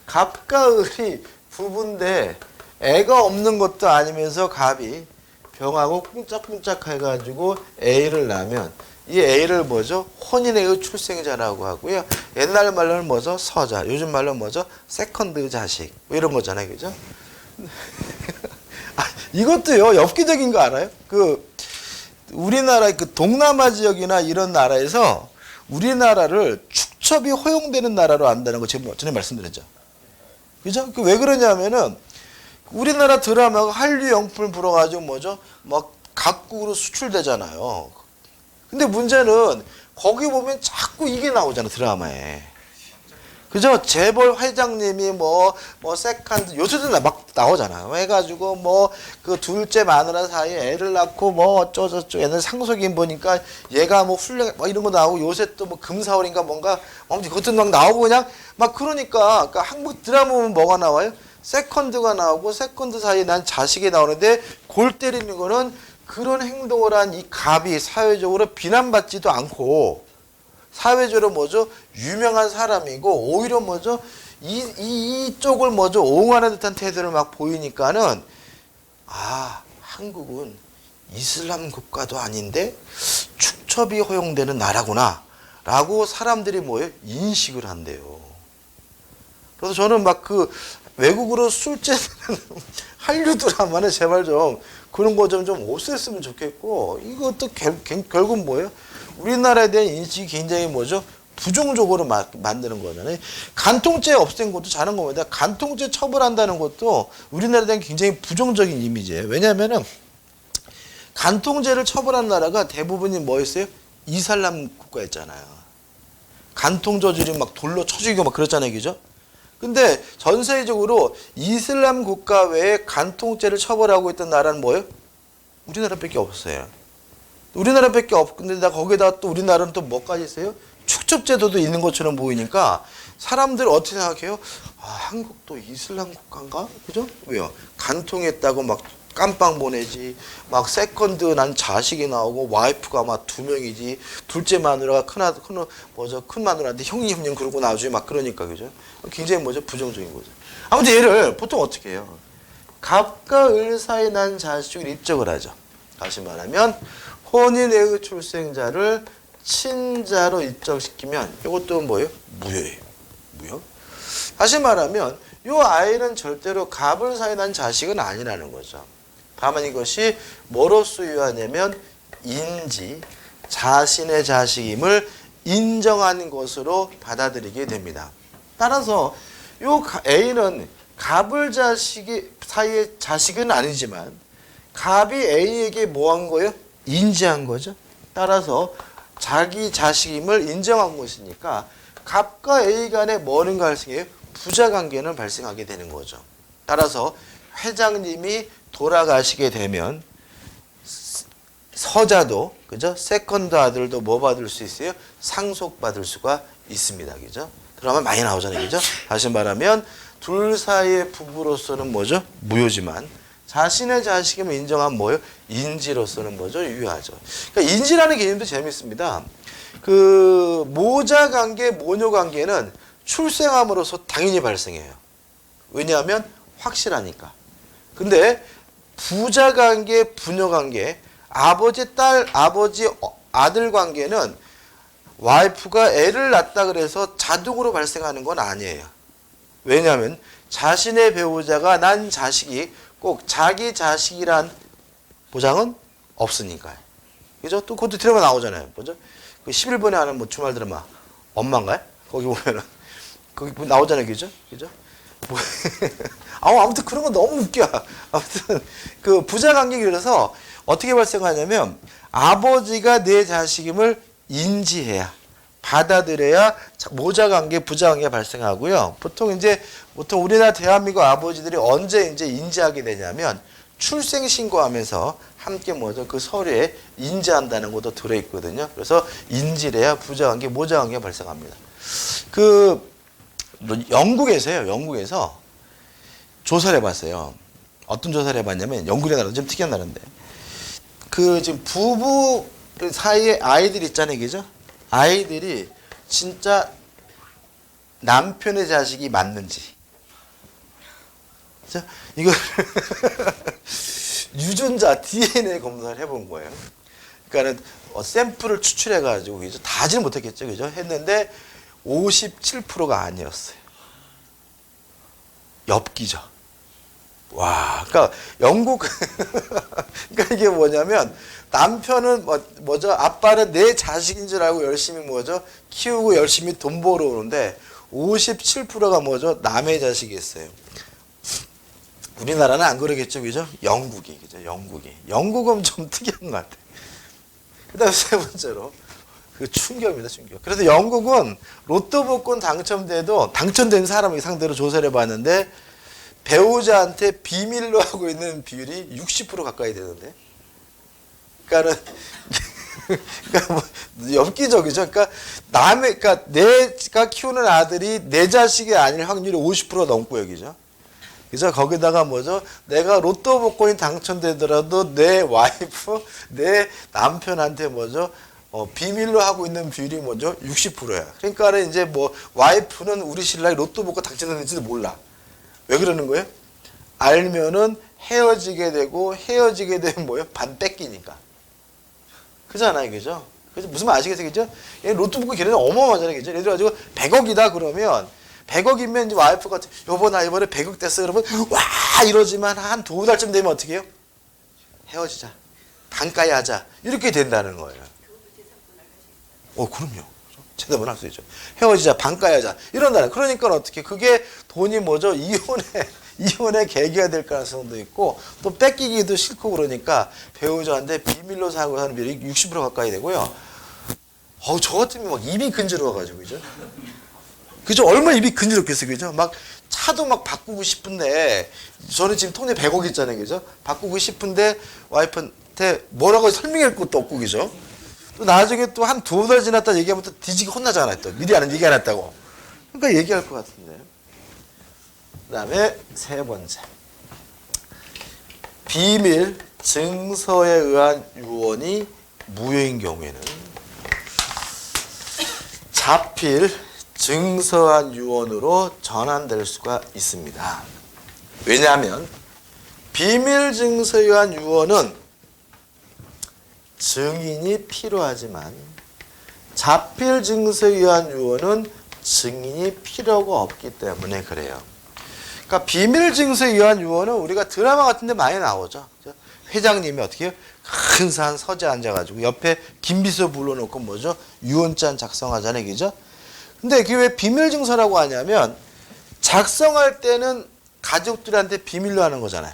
갑과 을이 부부인데 애가 없는 것도 아니면서 갑이 병하고 꿍짝꿍짝 해가지고 A를 낳으면 이 A를 뭐죠? 혼인의 출생자라고 하고요. 옛날 말로는 뭐죠? 서자. 요즘 말로는 뭐죠? 세컨드 자식. 뭐 이런 거잖아요. 그죠? 이것도요, 엽기적인 거 알아요? 우리나라 동남아 지역이나 이런 나라에서 우리나라를 축첩이 허용되는 나라로 안다는 거 전에 말씀드렸죠. 그죠? 왜 그러냐면은 우리나라 드라마가 한류 영품을 불어가지고 뭐죠? 각국으로 수출되잖아요. 근데 문제는 거기 보면 자꾸 이게 나오잖아, 드라마에. 그죠? 재벌 회장님이 세컨드, 요새도 막 나오잖아요. 해가지고 그 둘째 마누라 사이에 애를 낳고 어쩌저쩌 옛날 상속인 보니까 얘가 훌륭해, 이런 거 나오고 요새 또 금사월인가 뭔가, 그것도 막 나오고 그냥 그러니까 한국 드라마 보면 뭐가 나와요? 세컨드가 나오고 세컨드 사이에 난 자식이 나오는데 골 때리는 거는 그런 행동을 한 이 갑이 사회적으로 비난받지도 않고 사회적으로 뭐죠? 유명한 사람이고 오히려 뭐죠? 이쪽을 뭐죠? 옹호하는 듯한 태도를 막 보이니까는 한국은 이슬람 국가도 아닌데 축첩이 허용되는 나라구나 라고 사람들이 인식을 한대요. 그래서 저는 막 그 외국으로 술집 한류 드라마는 제발 좀 그런 거 좀 없앴으면 좋겠고, 이것도 결국 뭐예요? 우리나라에 대한 인식이 굉장히 뭐죠? 부정적으로 만드는 거잖아요. 간통죄 없앤 것도 잘한 겁니다. 간통죄 처벌한다는 것도 우리나라에 대한 굉장히 부정적인 이미지예요. 왜냐하면은 간통죄를 처벌한 나라가 대부분이 뭐였어요? 이슬람 국가였잖아요. 간통 저지르 막 돌로 쳐 죽이고 막 그랬잖아요, 그죠? 근데 전 세계적으로 이슬람 국가 외에 간통죄를 처벌하고 있던 나라는 뭐예요? 우리나라밖에 없어요. 우리나라밖에 없는데 거기다 또 우리나라는 또 뭐까지 있어요? 축첩제도도 있는 것처럼 보이니까 사람들 어떻게 생각해요? 아, 한국도 이슬람 국가인가? 그죠? 왜요? 간통했다고 막 깜빵 보내지, 막 세컨드 난 자식이 나오고 와이프가 막 2명이지, 둘째 마누라가 큰 마누라한테 형님 그러고 나중에 막 그러니까, 그죠? 굉장히 뭐죠? 부정적인 거죠. 아무튼 얘를 보통 어떻게 해요? 갑과 을 사이에 난 자식을 입적을 하죠. 다시 말하면 혼인의 출생자를 친자로 입적시키면 이것도 뭐예요? 무효예요. 무효. 다시 말하면 이 아이는 절대로 갑을 사이에 난 자식은 아니라는 거죠. 다만 이것이 뭐로써 유효하냐면 인지, 자신의 자식임을 인정하는 것으로 받아들이게 됩니다. 따라서 이 A는 갑을 사이의 자식은 아니지만 갑이 A에게 뭐 한 거예요? 인지한 거죠. 따라서 자기 자식임을 인정한 것이니까 갑과 A 간에 뭐는 발생해요? 부자관계는 발생하게 되는 거죠. 따라서 회장님이 돌아가시게 되면 서자도, 그죠? 세컨드 아들도 뭐 받을 수 있어요? 상속받을 수가 있습니다. 그죠? 드라마 많이 나오잖아요. 그죠? 다시 말하면 둘 사이의 부부로서는 뭐죠? 무효지만 자신의 자식임을 인정한 뭐예요? 인지로서는 뭐죠? 유효하죠. 그러니까 인지라는 개념도 재밌습니다. 그 모자 관계, 모녀 관계는 출생함으로써 당연히 발생해요. 왜냐하면 확실하니까. 근데 부자 관계, 부녀 관계, 아버지 딸, 아버지 아들 관계는 와이프가 애를 낳았다 그래서 자동으로 발생하는 건 아니에요. 왜냐하면 자신의 배우자가 난 자식이 꼭 자기 자식이란 보장은 없으니까요. 그죠? 또 그것도 드라마 나오잖아요. 뭐죠? 그 11번에 하는 뭐 주말 드라마 엄마인가요? 거기 보면은 거기 나오잖아요. 그죠? 그죠? 아무튼 그런 거 너무 웃겨. 아무튼 그 부자 관계라서 어떻게 발생하냐면 아버지가 내 자식임을 인지해야, 받아들여야 모자 관계, 부자 관계가 발생하고요. 보통 우리나라 대한민국 아버지들이 언제 이제 인지하게 되냐면 출생 신고하면서 함께 뭐죠? 그 서류에 인지한다는 것도 들어있거든요. 그래서 인지해야 부자 관계, 모자 관계가 발생합니다. 그 영국에서요. 영국에서 조사를 해봤어요. 어떤 조사를 해봤냐면 영국이라는 좀 특이한 나라인데 그 지금 부부 사이에 아이들 있잖아요, 그죠? 아이들이 진짜 남편의 자식이 맞는지, 자 이거 유전자 DNA 검사를 해본 거예요. 그러니까는 샘플을 추출해가지고 그죠? 다 하지는 못했겠죠, 그죠? 했는데 57%가 아니었어요. 엽기죠. 와, 그러니까 영국, 그러니까 이게 뭐냐면 남편은 뭐죠? 아빠는 내 자식인 줄 알고 열심히 뭐죠? 키우고 열심히 돈 벌어오는데 57%가 뭐죠? 남의 자식이었어요. 우리나라는 안 그러겠죠, 그죠? 영국이, 그죠? 영국은 좀 특이한 것 같아요. 그다음 세 번째로 그 충격입니다, 충격. 그래서 영국은 로또 복권 당첨된 사람을 상대로 조사를 해봤는데 배우자한테 비밀로 하고 있는 비율이 60% 가까이 되는데, 그러니까 뭐 엽기적이죠. 그러니까 내가 키우는 아들이 내 자식이 아닐 확률이 50% 넘고 여기죠. 그래서 거기다가 뭐죠? 내가 로또 복권이 당첨되더라도 내 와이프, 내 남편한테 뭐죠? 비밀로 하고 있는 비율이 뭐죠? 60%야. 그러니까 이제 뭐 와이프는 우리 신랑이 로또 복권 당첨됐는지도 몰라. 왜 그러는 거예요? 알면은 헤어지게 되면 뭐예요? 반 뺏기니까. 그잖아요, 그죠? 그래서 무슨 말 아시겠어요, 그죠? 얘 로또 복권 걔네는 어마어마하잖아요, 그죠? 예를 들어 가지고 100억이다 그러면 100억이면 이제 와이프가 여보 나 이번에 100억 됐어 여러분 와 이러지만 한 2달쯤 되면 어떻게 해요? 헤어지자. 반가에 하자. 이렇게 된다는 거예요. 그럼요. 대답은 할 수 있죠. 헤어지자, 반가에 하자. 이런다는. 그러니까 어떻게 그게 돈이 뭐죠? 이혼의 계기가 될 가능성도 있고 또 뺏기기도 싫고 그러니까 배우자한테 비밀로 살고 하는 비율이 60% 가까이 되고요. 저 같으면 막 입이 근지러워가지고 그죠? 그죠? 얼마나 입이 근지럽겠어요, 그죠? 막 차도 막 바꾸고 싶은데 저는 지금 통장에 100억 있잖아요, 그죠? 바꾸고 싶은데 와이프한테 뭐라고 설명할 것도 없고 그죠? 또 나중에 또 한 2달 지났다 얘기하면 또 뒤지게 혼나잖아요, 또 미리 얘기 안 했다고. 그러니까 얘기할 것 같은데. 그다음에 세 번째, 비밀 증서에 의한 유언이 무효인 경우에는 자필 증서한 유언으로 전환될 수가 있습니다. 왜냐하면 비밀 증서에 의한 유언은 증인이 필요하지만 자필 증서에 의한 유언은 증인이 필요가 없기 때문에 그래요. 그러니까 비밀 증서에 의한 유언은 우리가 드라마 같은 데 많이 나오죠. 회장님이 어떻게 해요? 큰 산 서재 앉아가지고 옆에 김비서 불러놓고 뭐죠? 유언장 작성하잖아요. 그죠? 근데 그게 왜 비밀 증서라고 하냐면 작성할 때는 가족들한테 비밀로 하는 거잖아요.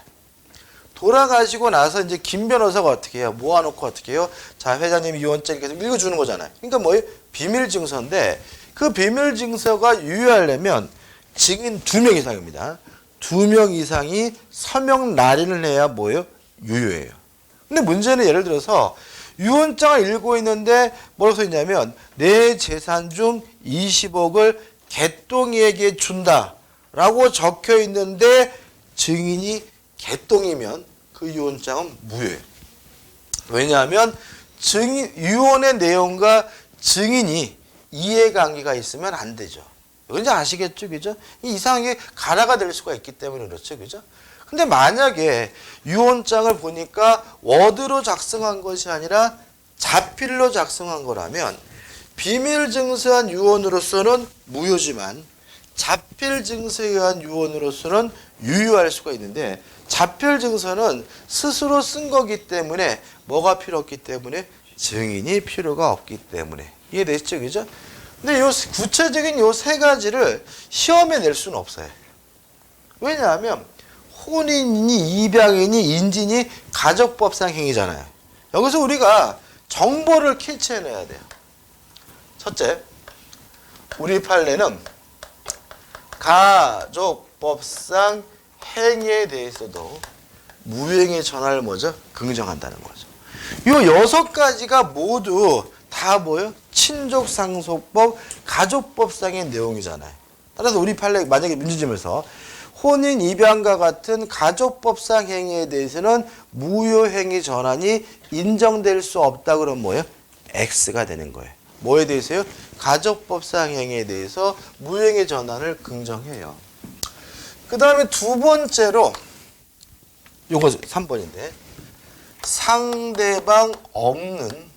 돌아가시고 나서 이제 김 변호사가 어떻게 해요? 모아놓고 어떻게 해요? 자, 회장님이 유언장 계속 읽어주는 거잖아요. 그러니까 뭐예요? 비밀 증서인데 그 비밀 증서가 유효하려면 증인 2명 이상입니다. 2명 이상이 서명 날인을 해야 뭐예요? 유효해요. 근데 문제는 예를 들어서 유언장을 읽고 있는데 뭐라고 써 있냐면 내 재산 중 20억을 개똥이에게 준다라고 적혀 있는데 증인이 개똥이면 그 유언장은 무효예요. 왜냐하면 유언의 내용과 증인이 이해관계가 있으면 안 되죠. 이건 이제 아시겠죠, 그죠? 이상하게 가라가 될 수가 있기 때문에 그렇죠, 그죠? 근데 만약에 유언장을 보니까 워드로 작성한 것이 아니라 자필로 작성한 거라면 비밀 증서한 유언으로서는 무효지만 자필 증서에 의한 유언으로서는 유효할 수가 있는데 자필 증서는 스스로 쓴 거기 때문에 뭐가 필요 없기 때문에 증인이 필요가 없기 때문에 이해되시죠, 그죠? 근데 요 구체적인 요 3가지를 시험에 낼 수는 없어요. 왜냐하면 혼인이, 입양인이, 인진이 가족법상 행위잖아요. 여기서 우리가 정보를 캐치해내야 돼요. 첫째, 우리 판례는 가족법상 행위에 대해서도 무효행위 전환을 뭐죠? 긍정한다는 거죠. 요 6가지가 모두 다 뭐예요? 친족상속법, 가족법상의 내용이잖아요. 따라서 우리 판례 만약에 문제점에서 혼인, 입양과 같은 가족법상 행위에 대해서는 무효행위 전환이 인정될 수 없다 그러면 뭐예요? X가 되는 거예요. 뭐에 대해서요? 가족법상 행위에 대해서 무효행위 전환을 긍정해요. 그 다음에 2번째로 요거 3번인데 상대방 없는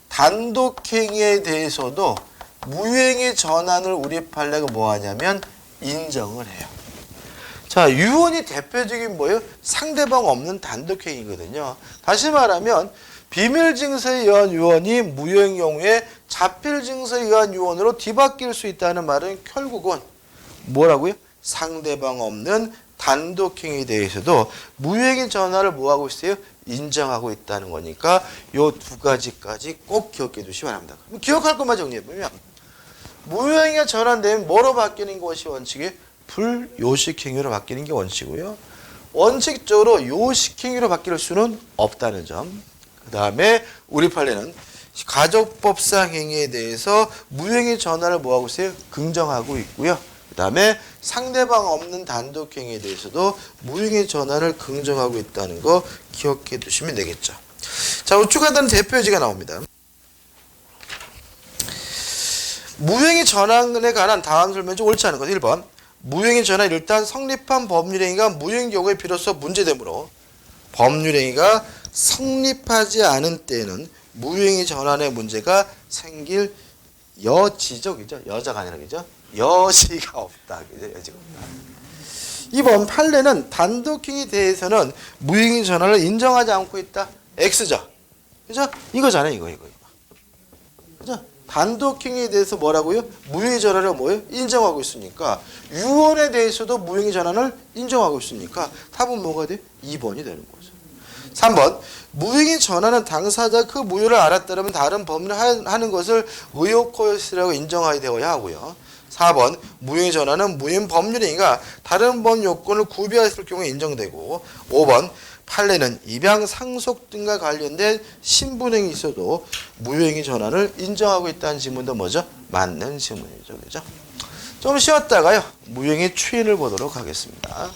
단독행위에 대해서도 무효행위 전환을 우리 판례가 뭐 하냐면 인정을 해요. 자, 유언이 대표적인 뭐예요? 상대방 없는 단독행위거든요. 다시 말하면 비밀 증서에 의한 유언이 무효인 경우에 자필 증서에 의한 유언으로 뒤바뀔 수 있다는 말은 결국은 뭐라고요? 상대방 없는 단독행위에 대해서도 무효행위 전환을 뭐하고 있어요? 인정하고 있다는 거니까 요 2가지까지 꼭 기억해 두시기 바랍니다. 기억할 것만 정리해보면 무효행위가 전환되면 뭐로 바뀌는 것이 원칙이에요? 불요식행위로 바뀌는 게 원칙이고요. 원칙적으로 요식행위로 바뀔 수는 없다는 점. 그 다음에 우리 판례는 가족법상 행위에 대해서 무효행위 전환을 뭐하고 있어요? 긍정하고 있고요. 그 다음에 상대방 없는 단독행위에 대해서도 무효행위 전환을 긍정하고 있다는 거 기억해 두시면 되겠죠. 자, 우측하다는 대표예지가 나옵니다. 무효행위 전환에 관한 다음 설명 중 옳지 않은 것. 1번. 무효행위 전환 일단 성립한 법률행위가 무효인 경우에 비로소 문제되므로 법률행위가 성립하지 않은 때에는 무효행위 전환의 문제가 생길 여지죠, 여자가 아니라 그죠? 여지가 없다, 그죠? 여지가 없다. 2번 판례는 단독행위에 대해서는 무효행위 전환을 인정하지 않고 있다. X죠, 그죠? 이거잖아요, 이거. 그죠? 단독행위에 대해서 뭐라고요? 무효행위 전환을 뭐예요? 인정하고 있으니까 유언에 대해서도 무효행위 전환을 인정하고 있으니까 답은 뭐가 돼? 2번이 되는 거죠. 3번 무효행위 전환은 당사자 그 무효를 알았다면 다른 법률을 하는 것을 의혹고였으라고 인정하게 되어야 하고요. 4번 무효행위 전환은 무효인 법률이니까 다른 법 요건을 구비했을 경우에 인정되고 5번 판례는 입양, 상속 등과 관련된 신분행위 있어도 무효행위 전환을 인정하고 있다는 지문도 뭐죠? 맞는 지문이죠. 그죠? 좀 쉬었다가요. 무효행위 추인을 보도록 하겠습니다.